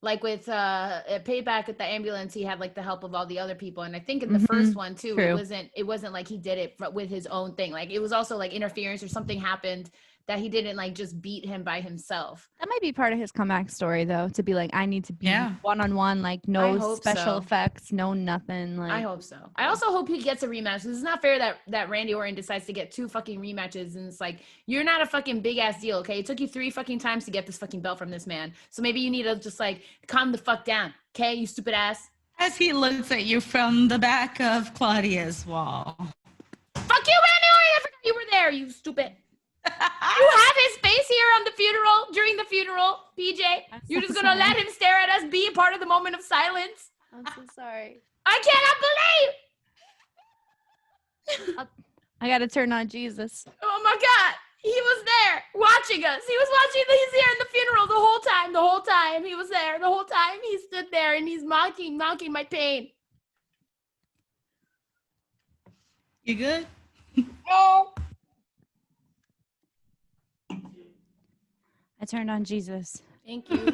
Like with Payback at the ambulance, he had like the help of all the other people. And I think in the first one too, it wasn't like he did it with his own thing. Like it was also like interference or something happened that he didn't like just beat him by himself. That might be part of his comeback story though, to be like, I need to be one-on-one, like no special effects, no nothing. Like I hope so. I also hope he gets a rematch. It's not fair that Randy Orton decides to get 2 fucking rematches, and it's like, you're not a fucking big ass deal, okay? It took you 3 fucking times to get this fucking belt from this man. So maybe you need to just like calm the fuck down, okay, you stupid ass. As he looks at you from the back of Claudia's wall. Fuck you, Randy Orton! I forgot you were there, you stupid. You have his face here on the funeral, during the funeral, PJ. You're just gonna let him stare at us, be a part of the moment of silence. I'm so sorry. I cannot believe. I got to turn on Jesus. Oh my God. He was there watching us. He's there in the funeral the whole time. He was there the whole time. He stood there and he's mocking my pain. You good? Oh. I turned on Jesus Thank you.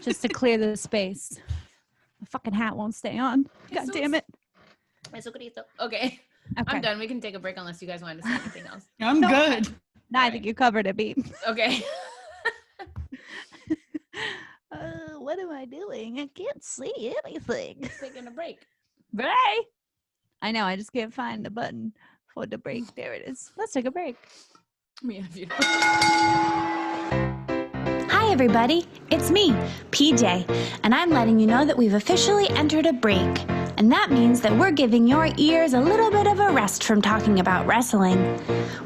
just to clear the space. My fucking hat won't stay on. God damn it. Okay. Okay. I'm done. We can take a break unless you guys want to say anything else. I'm good. No, I think you covered it, Beat. Okay. What am I doing? I can't see anything. Taking a break. Bye. I know. I just can't find the button for the break. There it is. Let's take a break. Hi, everybody. It's me, PJ, and I'm letting you know that we've officially entered a break. And that means that we're giving your ears a little bit of a rest from talking about wrestling.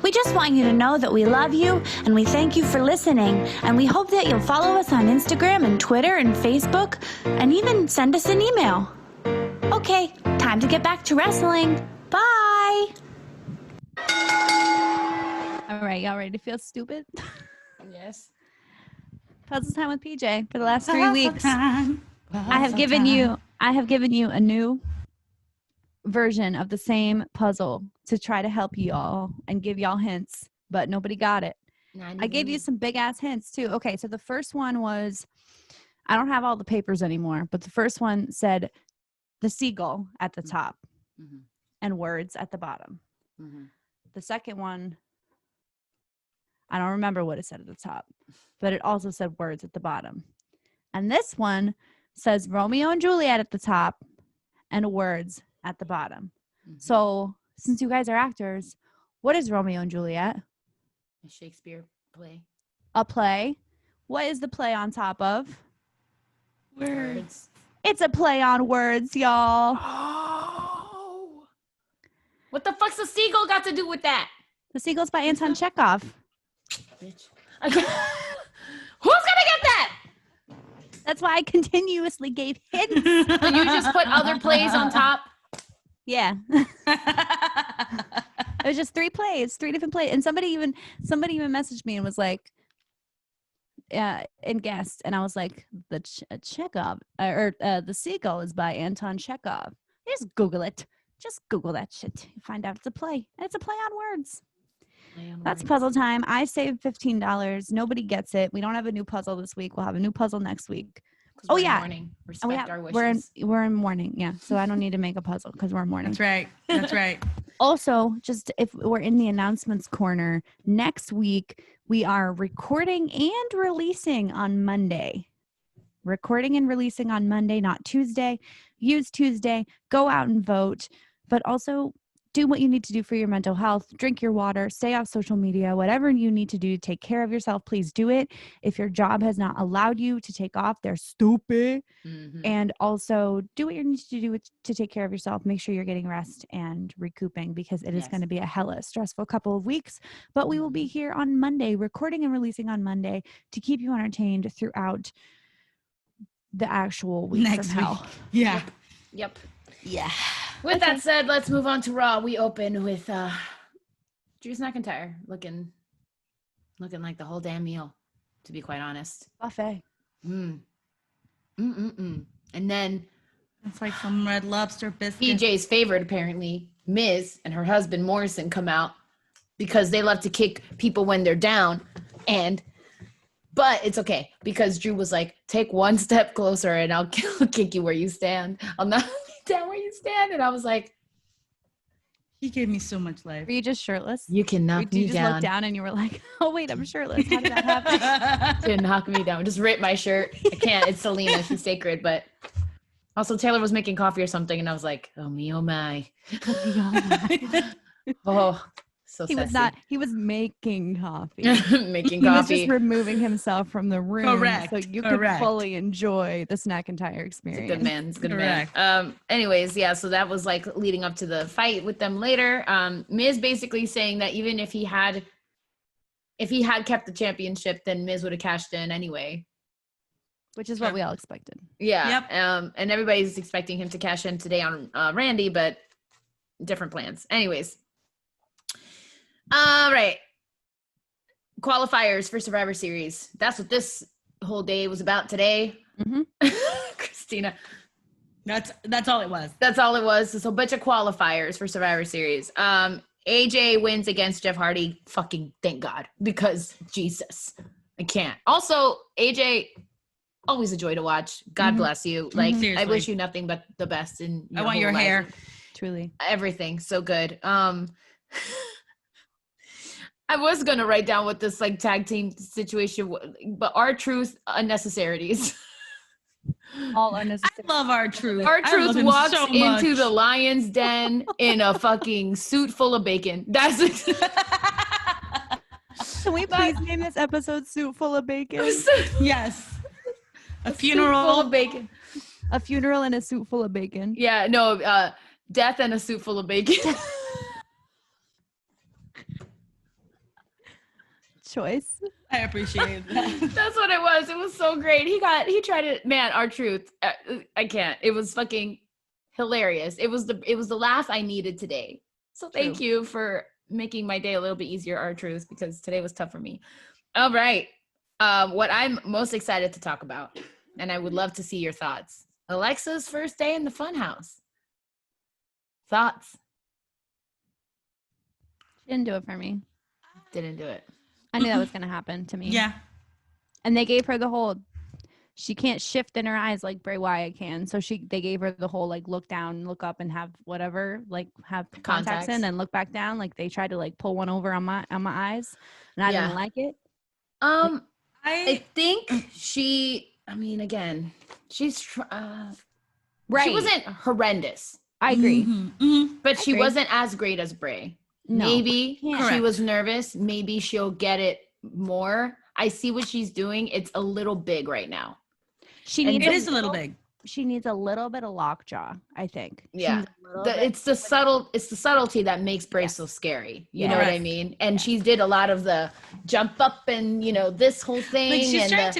We just want you to know that we love you and we thank you for listening. And we hope that you'll follow us on Instagram and Twitter and Facebook and even send us an email. Okay, time to get back to wrestling. Bye. All right, y'all ready to feel stupid? Yes. Puzzle time with PJ for the last 3 weeks. I have given you a new version of the same puzzle to try to help y'all and give y'all hints, but nobody got it. I gave you some big ass hints too. Okay, so the first one was, I don't have all the papers anymore, but the first one said the seagull at the top and words at the bottom. The second one, I don't remember what it said at the top, but it also said words at the bottom. And this one says Romeo and Juliet at the top and words at the bottom. So since you guys are actors, what is Romeo and Juliet? A Shakespeare play. A play. What is the play on top of? Words. It's a play on words, y'all. Oh. What the fuck's the seagull got to do with that? The Seagull's by Anton Chekhov. Bitch. Who's gonna get that? That's why I continuously gave hints. So you just put other plays on top? Yeah. It was just 3 plays, 3 different plays. And somebody even messaged me and was like, and guessed. And I was like, the Chekhov, the Seagull is by Anton Chekhov. Just Google it. Just Google that shit. You find out it's a play. And it's a play on words. That's puzzle time. I saved $15. Nobody gets it. We don't have a new puzzle this week. We'll have a new puzzle next week. Oh yeah, mourning. Respect our wishes. We're in mourning. Yeah, so I don't need to make a puzzle because we're in mourning. That's right. That's right. Also, just if we're in the announcements corner, next week we are recording and releasing on Monday. Recording and releasing on Monday, not Tuesday. Use Tuesday. Go out and vote, but also do what you need to do for your mental health. Drink your water, stay off social media, whatever you need to do to take care of yourself, please do it. If your job has not allowed you to take off, they're stupid. And also do what you need to do to take care of yourself. Make sure you're getting rest and recouping because it is going to be a hella stressful couple of weeks. But we will be here on Monday, recording and releasing on Monday to keep you entertained throughout the actual week next from hell. week. Yeah. Yep. Yeah. With that said, let's move on to Raw. We open with Drew McIntyre looking like the whole damn meal, to be quite honest. Buffet. And then it's like some Red Lobster biscuit. PJ's favorite, apparently, Miz and her husband Morrison come out because they love to kick people when they're down. But it's okay because Drew was like, take one step closer and I'll kick you where you stand. I'll not down where you stand. And I was like, he gave me so much life. Were you just shirtless? You can knock me down. You just looked down and you were like, oh wait, I'm shirtless. How did that happen? To knock me down. Just rip my shirt. I can't. It's Selena. She's sacred. But also Taylor was making coffee or something. And I was like, oh me, oh my. Oh, so he sassy. was not. He was making coffee. Making he coffee. was just removing himself from the room, Correct. so you could fully enjoy the McIntyre experience. He's a good man. He's a good man. Anyways, yeah. So that was like leading up to the fight with them later. Miz basically saying that even if he had kept the championship, then Miz would have cashed in anyway. Which is what we all expected. Yeah. Yep. And everybody's expecting him to cash in today on Randy, but different plans. Anyways. All right. Qualifiers for Survivor Series. That's what this whole day was about today. Christina. That's all it was. That's all it was. It's a bunch of qualifiers for Survivor Series. AJ wins against Jeff Hardy. Fucking thank God. Because Jesus. I can't. Also, AJ, always a joy to watch. God bless you. Like, Seriously. I wish you nothing but the best in I want whole your life. hair. Truly. Everything. So good. I was gonna write down what this like tag team situation, but R-Truth unnecessarities. All unnecessary. I love R-Truth. R-Truth walks so into much. the lion's den in a fucking suit full of bacon. That's it. Can we please name this episode "Suit Full of Bacon"? Yes. A Full funeral. of bacon. A funeral and a suit full of bacon. Yeah, no, death and a suit full of bacon. Choice. I appreciate that. That's what it was. It was so great. He tried it. Man, R-Truth. I can't. It was fucking hilarious. It was the laugh I needed today. So thank you for making my day a little bit easier, R-Truth, because today was tough for me. All right. What I'm most excited to talk about, and I would love to see your thoughts. Alexa's first day in the Funhouse. Thoughts? Didn't do it for me. Didn't do it. I knew that was going to happen to me. Yeah. And they gave her the whole, she can't shift in her eyes like Bray Wyatt can. So they gave her the whole like look down, look up, and have whatever, like have contacts in and look back down. Like they tried to like pull one over on my eyes, and I didn't like it. I think again, she's right. She wasn't horrendous. I agree. But she wasn't as great as Bray. No, maybe Correct. she was nervous. Maybe she'll get it more. I see what she's doing. It's a little big right now. It is a little big. She needs a little bit of lockjaw, I think. Yeah. It's the subtlety that makes Bray so scary. You know what I mean? And she did a lot of the jump up and, this whole thing. Like she's and trying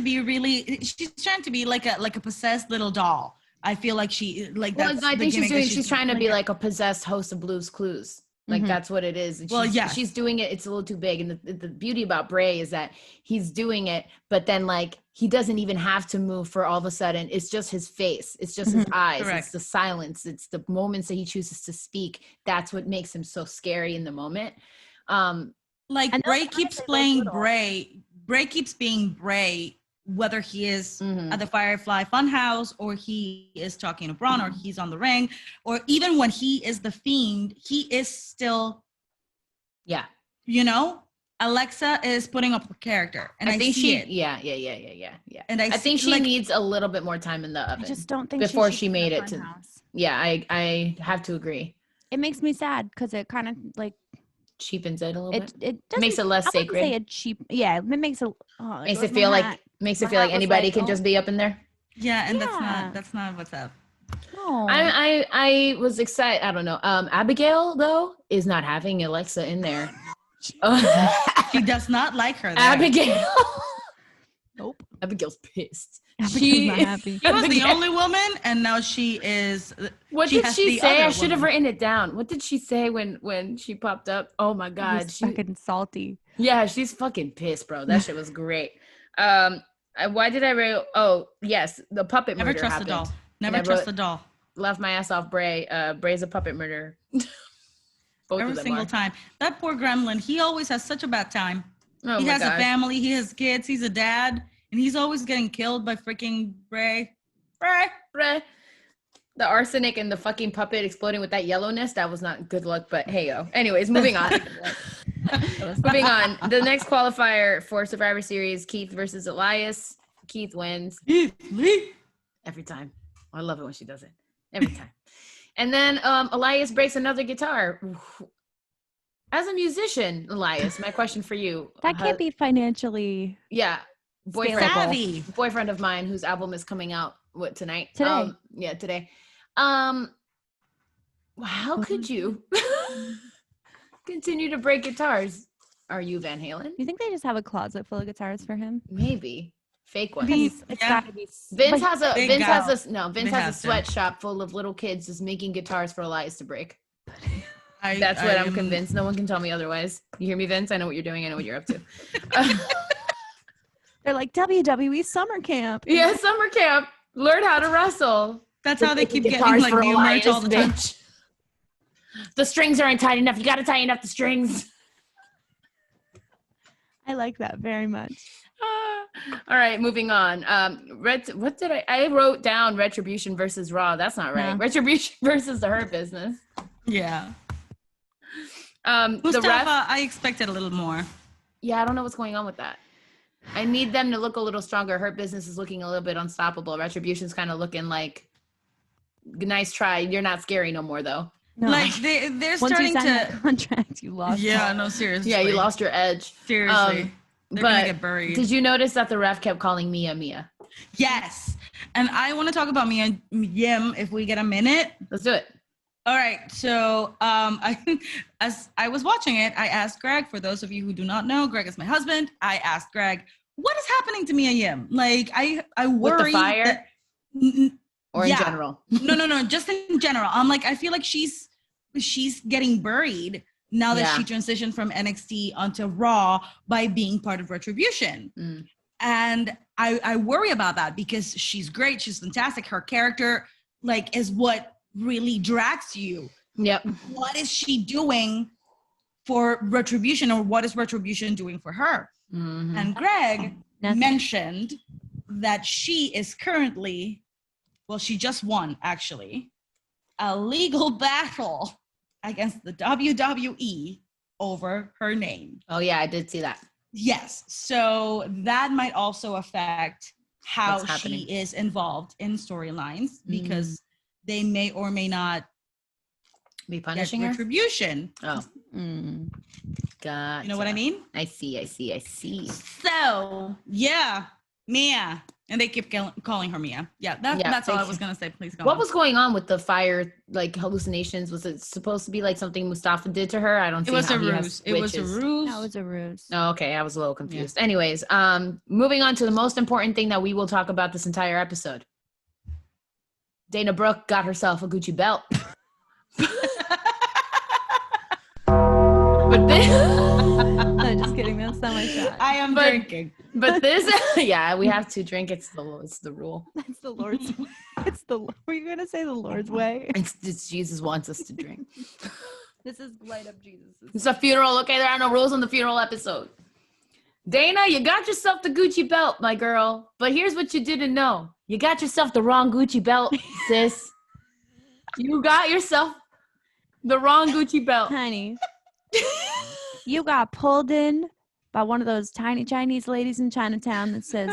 to be like a possessed little doll. I feel like I think she's trying to be like a possessed host of Blue's Clues. Like that's what it is. And she's doing it. It's a little too big. And the beauty about Bray is that he's doing it, but then like he doesn't even have to move for all of a sudden. It's just his face. It's just his eyes. Correct. It's the silence. It's the moments that he chooses to speak. That's what makes him so scary in the moment. Bray keeps playing Bray. Bray keeps being Bray, whether he is at the Firefly Funhouse or he is talking to Braun or he's on the ring, or even when he is the Fiend, he is still, Alexa is putting up her character, and I think see it. Yeah. And I think she needs a little bit more time in the oven. I just don't think before she made it to. to. Yeah, I have to agree. It makes me sad because it kind of like cheapens it a little bit. It makes it less sacred. Say it cheap. Yeah, it makes it. Makes it feel like anybody can just be up in there. Yeah, and that's not what's up. No. I was excited. I don't know. Abigail though is not having Alexa in there. She does not like her there. Abigail. Nope. Abigail's pissed. Abigail's not happy. She was the only woman, and now she is. What did she say? I should have written it down. What did she say when she popped up? Oh my God, she's fucking salty. Yeah, she's fucking pissed, bro. That shit was great. Why did I write? Oh yes, the puppet murder. Never trust happened. a doll. Never trust a doll. Left my ass off Bray. Bray's a puppet murderer. Every single time. That poor gremlin. He always has such a bad time. Oh he has gosh. a family. He has kids. He's a dad. And he's always getting killed by freaking Bray. Bray. The arsenic and the fucking puppet exploding with that yellowness. That was not good luck, but hey, yo. Anyways, moving on. Moving on. The next qualifier for Survivor Series, Keith versus Elias. Keith wins. Every time. I love it when she does it. Every time. And then Elias breaks another guitar. As a musician, Elias, my question for you. That can't be financially. Yeah. Boyfriend of mine whose album is coming out tonight? Today. Today. How could you continue to break guitars? Are you Van Halen? You think they just have a closet full of guitars for him? Maybe. Fake ones. It's gotta be. Vince has a They Vince got- has a no. Vince they has have a to. sweatshop full of little kids just making guitars for Elias to break. I- That's what I I'm am- convinced. No one can tell me otherwise. You hear me, Vince? I know what you're doing. I know what you're up to. They're like WWE summer camp. Yeah, summer camp. Learn how to wrestle. That's how they keep getting Guitars like for new merch all the time. bitch. The strings aren't tight enough. You got to tighten up the strings. I like that very much. All right, moving on. What did I wrote down? Retribution versus Raw. That's not right. No. Retribution versus the Hurt Business. Yeah. The Mustafa, ref. I expected a little more. Yeah, I don't know what's going on with that. I need them to look a little stronger. Hurt Business is looking a little bit unstoppable. Retribution's kind of looking like, nice try. You're not scary no more, though. No. Like they're Once starting you sign that to. contract, you lost. Yeah, no, seriously. Yeah, you lost your edge. Seriously. They're gonna get buried. Did you notice that the ref kept calling Mia? Yes. And I want to talk about Mia Yim if we get a minute. Let's do it. All right. So as I was watching it, I asked Greg, for those of you who do not know, Greg is my husband. I asked Greg, what is happening to Mia Yim? Like I worry With the fire? that- Or yeah. in general? No, just in general. I'm like, I feel like she's getting buried now that Yeah. she transitioned from NXT onto Raw by being part of Retribution. Mm. And I worry about that because she's great. She's fantastic. Her character like is what really drags you. Yep. What is she doing for Retribution, or what is Retribution doing for her? Mhm. And Greg Nothing. mentioned that she is currently, well, she just won actually, a legal battle against the WWE over her name. Oh yeah, I did see that. Yes. So that might also affect how What's she happening. is involved in storylines because they may or may not Be get punishing her? retribution. Oh, Mm. gotcha. You know what I mean? I see. So yeah, Mia. And they keep calling her Mia. Yeah, that's all I was gonna say. Please go What on. was going on with the fire, like hallucinations? Was it supposed to be like something Mustafa did to her? I don't It see was how a he has ruse. It was a witches. ruse. That was a ruse. Oh, okay. I was a little confused. Anyways, moving on to the most important thing that we will talk about this entire episode. Dana Brooke got herself a Gucci belt. But this, No, just kidding. That's not my shot. I am drinking. but this, yeah, we have to drink. It's the rule. That's the Lord's way. It's the. Were you gonna say the Lord's way? It's Jesus wants us to drink. This is light up Jesus. It's a funeral, okay? There are no rules on the funeral episode. Dana, you got yourself the Gucci belt, my girl. But here's what you didn't know. You got yourself the wrong Gucci belt, sis. You got yourself the wrong Gucci belt. Honey, you got pulled in by one of those tiny Chinese ladies in Chinatown that says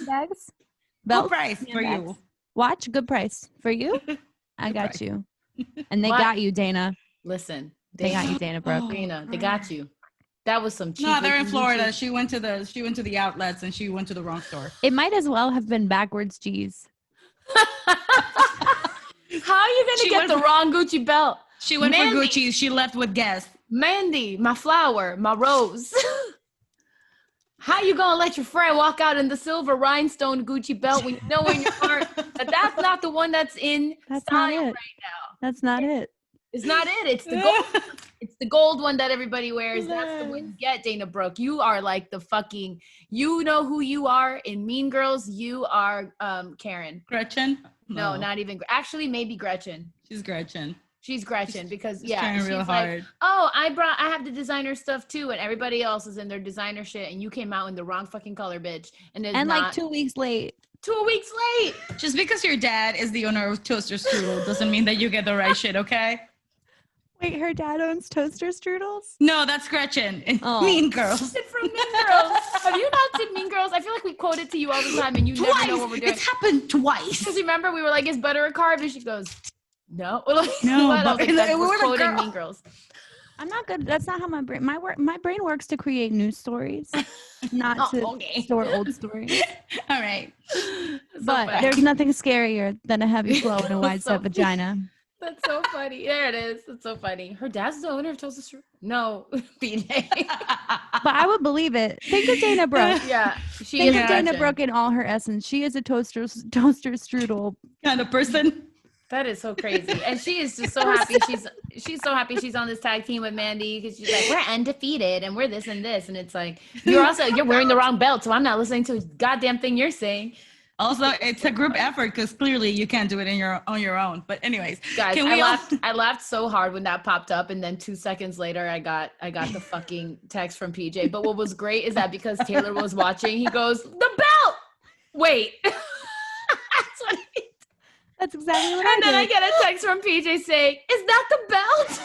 bags. Good price for you. Watch, good price for you. I got price. you, and they What? got you, Dana. Listen, They got you, Dana Brooke. Dana, they got you. That was some cheap. No, they're in Gucci. Florida. She went to the outlets and she went to the wrong store. It might as well have been backwards G's. How are you gonna She get went the for- wrong Gucci belt? She went Mandy. for Gucci. She left with Guess. Mandy, my flower, my rose. How you gonna let your friend walk out in the silver rhinestone Gucci belt when you know in your heart that that's not the one that's in That's style not it. right now? That's not it. It's not it. It's the gold. It's the gold one that everybody wears. That's the one you get, Dana Brooke. You are like the fucking. You know who you are in Mean Girls. You are Karen. Gretchen? No, not even. Actually, maybe Gretchen. She's Gretchen. She's Gretchen because She's yeah, trying she's real like, hard. oh, I have the designer stuff too, and everybody else is in their designer shit, and you came out in the wrong fucking color, bitch. And it's And not like 2 weeks late. 2 weeks late. Just because your dad is the owner of Toaster Strudel doesn't mean that you get the right shit, okay? Wait, her dad owns Toaster Strudels? No, that's Gretchen. in Oh. Mean Girls. It's from Mean Girls. Have you not seen Mean Girls? I feel like we quote it to you all the time, and you never know what we're doing. It's happened twice. Because remember, we were like, "Is butter a carb?" And she goes, "No." We're like, No, what? I was but- like, that's we were the quoting girl. Mean Girls. I'm not good. That's not how my brain. My brain works to create news stories, not to okay. store old stories. All right. But bad. there's nothing scarier than a heavy flow in a wide set So- vagina. That's so funny. There it is. That's so funny. Her dad's the owner of Toaster Strudel. No, BJ. But I would believe it. Think of Dana Brooke. Yeah, she Think is of a Dana legend. Brooke in all her essence. She is a toaster strudel. kind of person. That is so crazy, and she is just so happy. She's so happy she's on this tag team with Mandy because she's like, we're undefeated and we're this and this, and it's like you're wearing the wrong belt, so I'm not listening to a goddamn thing you're saying. Also, it's a group effort because clearly you can't do it on your own. But anyways, Guys, can I we laughed so hard when that popped up, and then 2 seconds later, I got the fucking text from PJ. But what was great is that because Taylor was watching, he goes, "The belt." Wait, that's what he. That's exactly what And then I did. get a text from PJ saying, "Is that the belt?"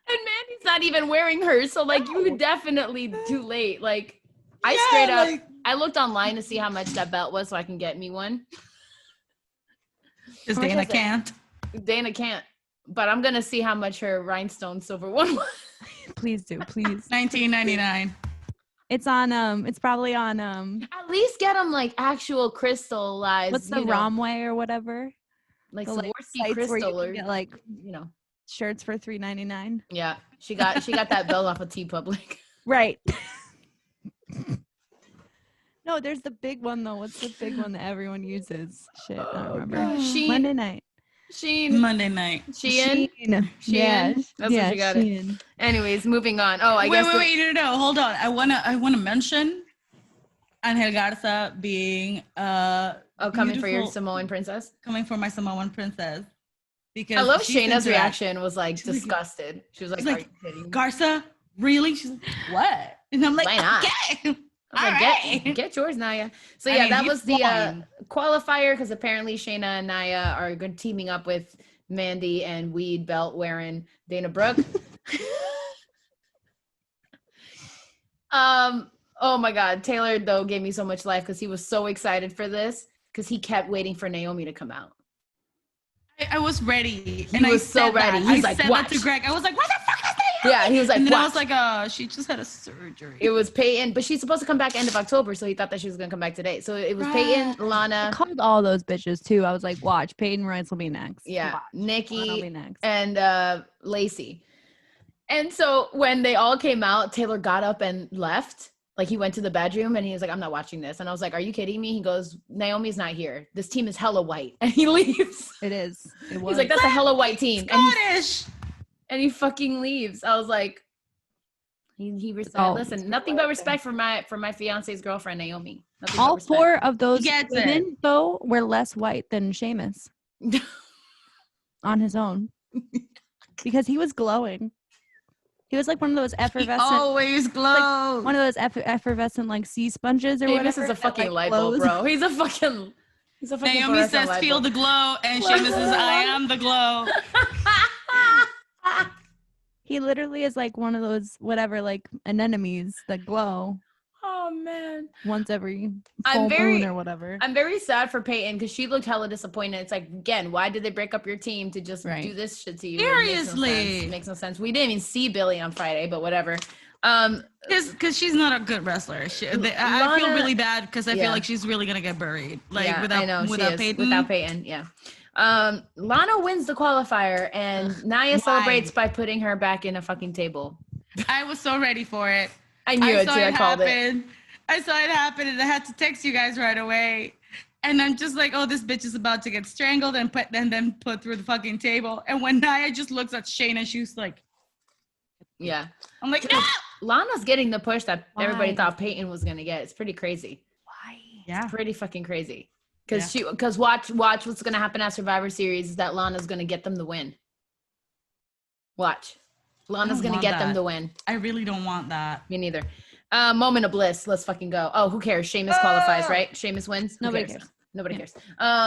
And Mandy's not even wearing hers, so like you were definitely too late. Like I straight up, I looked online to see how much that belt was so I can get me one. Because How much Dana is it? can't. Dana can't, but I'm gonna see how much her rhinestone silver one was. Please do, please. $19.99. It's on it's probably on At least get them like actual crystallized. what's the Romway or whatever? Like The, Swarovski sites where you crystal can or get like you know. shirts for $3.99. Yeah, she got that belt off of T Public. Right. No, there's the big one though. What's the big one that everyone uses? Shit, I don't remember. Monday night. Monday night. Shein. Yeah, That's what she got Shein. it. Anyways, moving on. Oh, I wait, guess. no, hold on. I wanna mention Angel Garza being Coming for your beautiful- Samoan princess. coming for my Samoan princess. Because I love she's Shayna's into that. reaction was like disgusted. She was like, She's "Are like, you kidding me?" Garza, really? She's like, what? And I'm like, Why not? okay. I was All like, right. get yours, Naya. So I yeah, mean, that he was the won. qualifier because apparently Shayna and Naya are good teaming up with Mandy and weed belt wearing Dana Brooke. Oh my God, Taylor though gave me so much life because he was so excited for this because he kept waiting for Naomi to come out. I was ready. He was so ready. That. He's I like, said watch. that to Greg. I was like, what the fuck is that? Yeah, he was like, and then I watch. was like, she just had a surgery. It was Peyton, but she's supposed to come back end of October, so he thought that she was gonna come back today. So it was Peyton, I Lana, called all those bitches too. I was like, watch, Peyton Royce will be next. yeah, Watch, Lana will Nikki, be next. and Lacey. And so when they all came out, Taylor got up and left. Like he went to the bedroom and he was like, "I'm not watching this." And I was like, "Are you kidding me?" He goes, "Naomi's not here. This team is hella white," and he leaves. It is. It was. He's like, "That's a hella white team," Scottish. and he fucking leaves. I was like, he Oh, listen, nothing but respect for my fiance's girlfriend Naomi. Nothing but all respect. 4 of those Gets it. women though were less white than Sheamus on his own because he was glowing. He was like one of those effervescent, Always glow. one of those effervescent like sea sponges or Hey, whatever. this is a that, fucking like, light bulb, glows. bro. He's a fucking Naomi fluorescent says, light feel bulb. the glow. And Sheamus says, I am the glow. He literally is like one of those whatever like anemones that glow Oh man. once every I'm full very- moon or whatever. I'm very sad for Peyton because she looked hella disappointed. It's like, again, why did they break up your team to just Right. do this shit to you? Seriously. It makes no sense. We didn't even see Billy on Friday, but whatever. Because she's not a good wrestler. I feel Lana- really bad because I yeah. feel like she's really going to get buried. Like yeah, without, I know, without she is. Peyton. Without Peyton, yeah. Lana wins the qualifier and Nia Why? celebrates by putting her back in a fucking table. I was so ready for it. I knew it too. I called it. happen. I saw it happen and I had to text you guys right away. And I'm just like, oh, this bitch is about to get strangled and then put through the fucking table. And when Nia just looks at Shayna, she's like, Yeah. I'm like, no! Lana's getting the push that everybody Why? thought Peyton was gonna get. It's pretty crazy. Why? Yeah. Pretty fucking crazy. Because watch what's gonna happen at Survivor Series is that Lana's gonna get them the win. Watch. Lana's don't gonna want get them that. the win. I really don't want that. Me neither. Moment of bliss. Let's fucking go. Oh, who cares? Sheamus qualifies, right? Sheamus wins. Who Nobody cares? cares. Nobody Yeah. cares.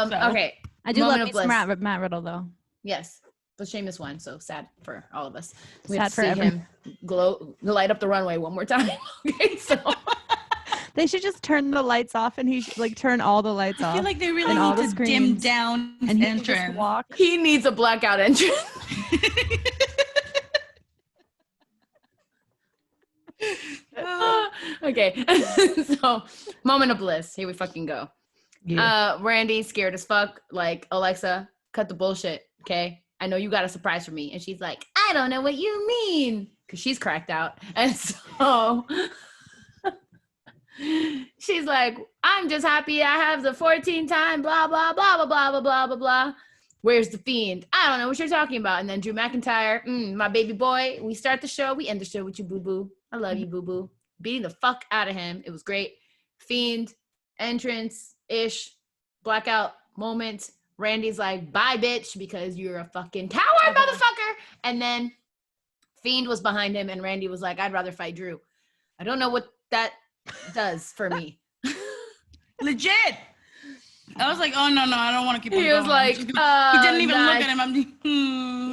So- Okay. I do Moment love of me some bliss. Matt Riddle though. Yes. But Sheamus won, so sad for all of us. We Sad have to for see everyone. him light up the runway one more time. Okay, so They should just turn the lights off and he should like turn all the lights I off. feel like they really And all need the to dim screens. down his and he can just entrance. walk. he needs a blackout entrance. Okay. So moment of bliss. Here we fucking go. Randy scared as fuck. Like, Alexa, cut the bullshit. Okay. I know you got a surprise for me. And she's like, I don't know what you mean. Cause she's cracked out. And so she's like, I'm just happy I have the 14 time, blah, blah, blah, blah, blah, blah, blah, blah, blah. Where's the Fiend? I don't know what you're talking about. And then Drew McIntyre, my baby boy. We start the show. We end the show with you, boo-boo. I love you, boo-boo. Beating the fuck out of him. It was great. Fiend, entrance-ish, blackout moment. Randy's like, bye, bitch, because you're a fucking coward, motherfucker. And then Fiend was behind him, and Randy was like, I'd rather fight Drew. I don't know what that does for me. Legit. I was like, oh, no, I don't want to keep on He going. was like, he didn't even look at him. I'm just,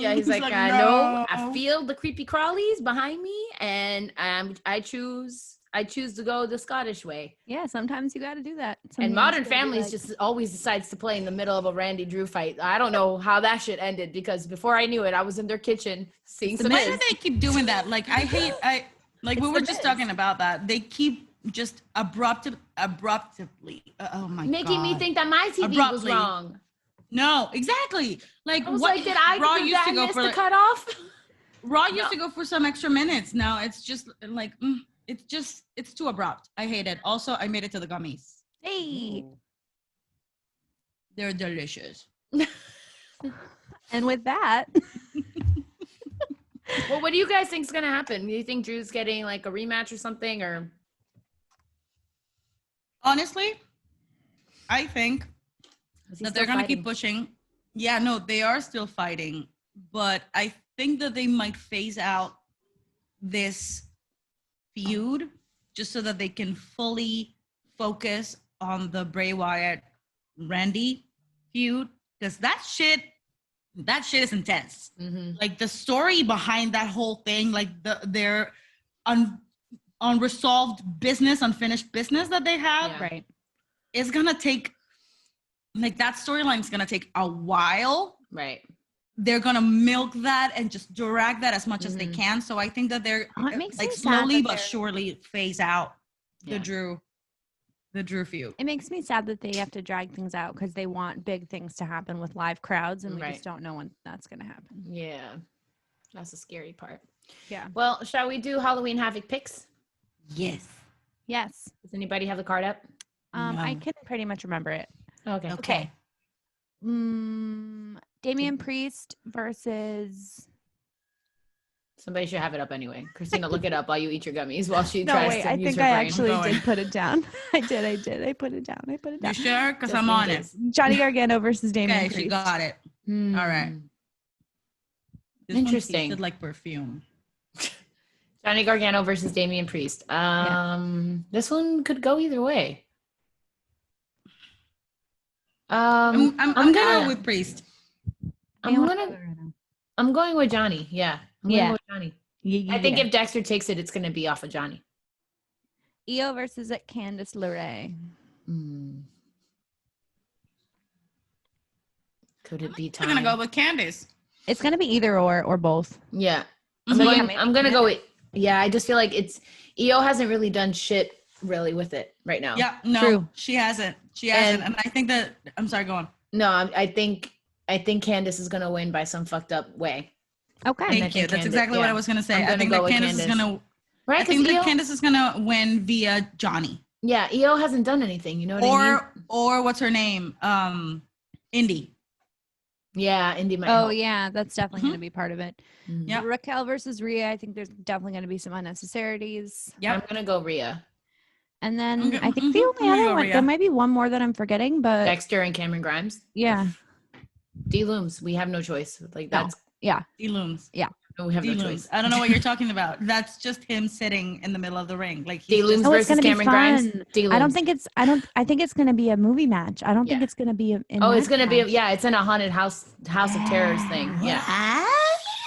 Yeah, he's like, I no. know. I feel the creepy crawlies behind me, and I choose to go the Scottish way. Yeah, sometimes you got to do that. And Sometimes Modern you gotta be Families like- just always decides to play in the middle of a Randy Drew fight. I don't know how that shit ended, because before I knew it, I was in their kitchen seeing some Why do Miz. they keep doing that? Like, we were just talking about that. They keep just abruptly. Oh my god. Making me think that my TV was wrong. No, exactly. Like, I was what like, did I Raw used to go for the cutoff? Raw used to go for some extra minutes. Now it's just like it's too abrupt. I hate it. Also, I made it to the gummies. Hey. They're delicious. And with that, Well, what do you guys think is gonna happen? Do you think Drew's getting like a rematch or something, or? Honestly, I think that they're going to keep pushing. Yeah, no, they are still fighting. But I think that they might phase out this feud just so that they can fully focus on the Bray Wyatt Randy feud. Because that shit is intense. Mm-hmm. Like the story behind that whole thing, like their unresolved business, unfinished business that they have, right? It's gonna take, like, that storyline is gonna take a while. Right. They're gonna milk that and just drag that as much as they can. So I think that they're it makes like me sad slowly that but surely phase out Yeah. the Drew feud. it makes me sad that they have to drag things out because they want big things to happen with live crowds, and we Right. just don't know when that's going to happen. Yeah, that's the scary part. Yeah. Well, shall we do Halloween Havoc picks? Yes. Yes. Does anybody have the card up? I can pretty much remember it. Okay. Okay. Damian Priest versus. Somebody should have it up anyway. Christina, look it up while you eat your gummies while she No, tries wait. to I use think her I brain. actually did put it down. I did. I put it down. You sure? Because Just I'm in on case. it. Johnny Gargano versus Damian Okay, Priest. she got it. All right. This Interesting. one tasted like perfume. Johnny Gargano versus Damian Priest. This one could go either way. I'm gonna go with Priest. I'm going with Johnny. Yeah. I'm going with Johnny. I think Yeah. if Dexter takes it, it's going to be off of Johnny. Io versus Candice LeRae. Could it be I'm time? gonna go with Candice. It's going to be either or both. Yeah. So yeah, maybe I'm going to go with, I just feel like Io hasn't really done shit really with it right now. Yeah, no, True. she hasn't. And I think that, I'm sorry, go on. No, I think Candice is going to win by some fucked up way. Okay. Thank you. That's exactly what I was going to say. I'm I think gonna that go with Candice is going to, Right? I think 'Cause that Io- Candice is going to win via Johnny. Yeah, Io hasn't done anything. You know what I mean? Or what's her name? Indy. Yeah, Indy might Oh, help. yeah. That's definitely going to be part of it. Mhm. Yeah. Raquel versus Rhea. I think there's definitely going to be some unnecessarities. I'm Yep. going to go Rhea. And then Okay, I think the only I'm gonna other go one, Rhea. there might be one more that I'm forgetting, but Dexter and Cameron Grimes. yeah. D Looms. We have no choice. Like No. that's D-Looms. no, we have no D-Looms. choice. I don't know what you're talking about. That's just him sitting in the middle of the ring. Like he's D Looms Oh, it's versus gonna be Cameron Grimes. fun. D I don't Looms. think it's I think it's going to be a movie match. I don't think Yeah. it's going to be in Oh, it's that gonna be match. it's in a haunted house of terrors thing. Yeah.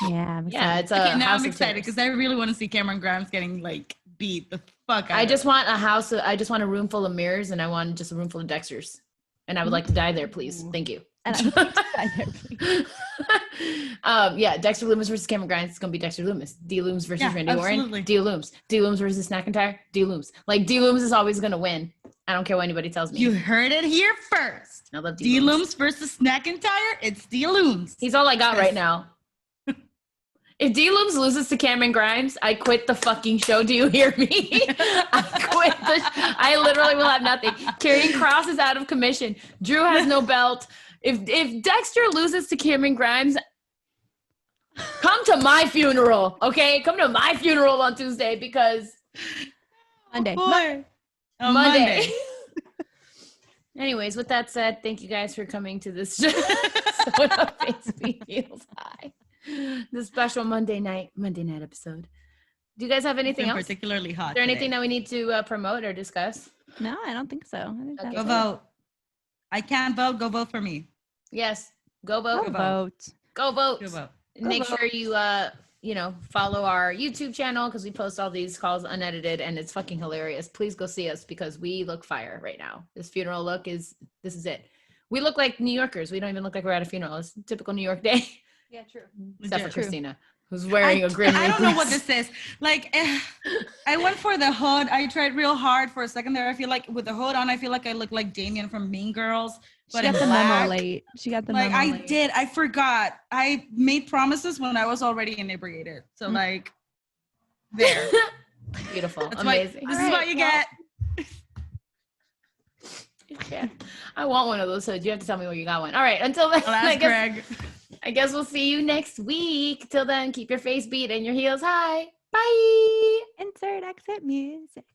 Yeah. I'm Yeah, excited. it's a Okay, now house I'm of excited terrors. because I really want to see Cameron Grimes getting like beat the fuck out I of just want I just want a room full of mirrors, and I want just a room full of Dexters. And I would like to die there, please. Thank you. And I would like to die there, please. Dexter Loomis versus Cameron Grimes. It's gonna be Dexter Loomis. D Loomis versus Yeah, Randy absolutely. Orton. D Loomis. D Loomis versus McIntyre. D Loomis. Like D Loomis is always gonna win. I don't care what anybody tells me. You heard it here first. I love D-Looms versus Snack and Tire. It's D-Looms. He's all I got right now. If D-Looms loses to Cameron Grimes, I quit the fucking show. Do you hear me? I literally will have nothing. Karrion Kross is out of commission. Drew has no belt. If Dexter loses to Cameron Grimes, come to my funeral, okay? Come to my funeral on Tuesday because Monday. Monday. Anyways, with that said, thank you guys for coming to this episode of Face Me Feels High. The special Monday night episode. Do you guys have anything else? Particularly hot. Is there anything today. that we need to promote or discuss? No, I don't think so. I think Okay. Go vote. I can't vote. Go vote for me. Yes. Go vote. Go vote. Go vote. Go vote. Make sure you follow our YouTube channel because we post all these calls unedited and it's fucking hilarious. Please go see us because we look fire right now. This funeral look this is it. We look like New Yorkers. We don't even look like we're at a funeral. It's a typical New York day. Yeah, true. Except for True. Christina, who's wearing a grim I don't know Reaper. what this is. Like, I went for the hood. I tried real hard for a second there. I feel like with the hood on, I feel like I look like Damien from Mean Girls. She But got in the black. memo late. She got the Like memo I late. did. I forgot. I made promises when I was already inebriated. So like, there. Beautiful. That's amazing. This is what you get. Yeah. I want one of those hoods. You have to tell me where you got one. All right. Until then, I'll ask Greg. I guess we'll see you next week. Till then, keep your face beat and your heels high. Bye. Insert exit music.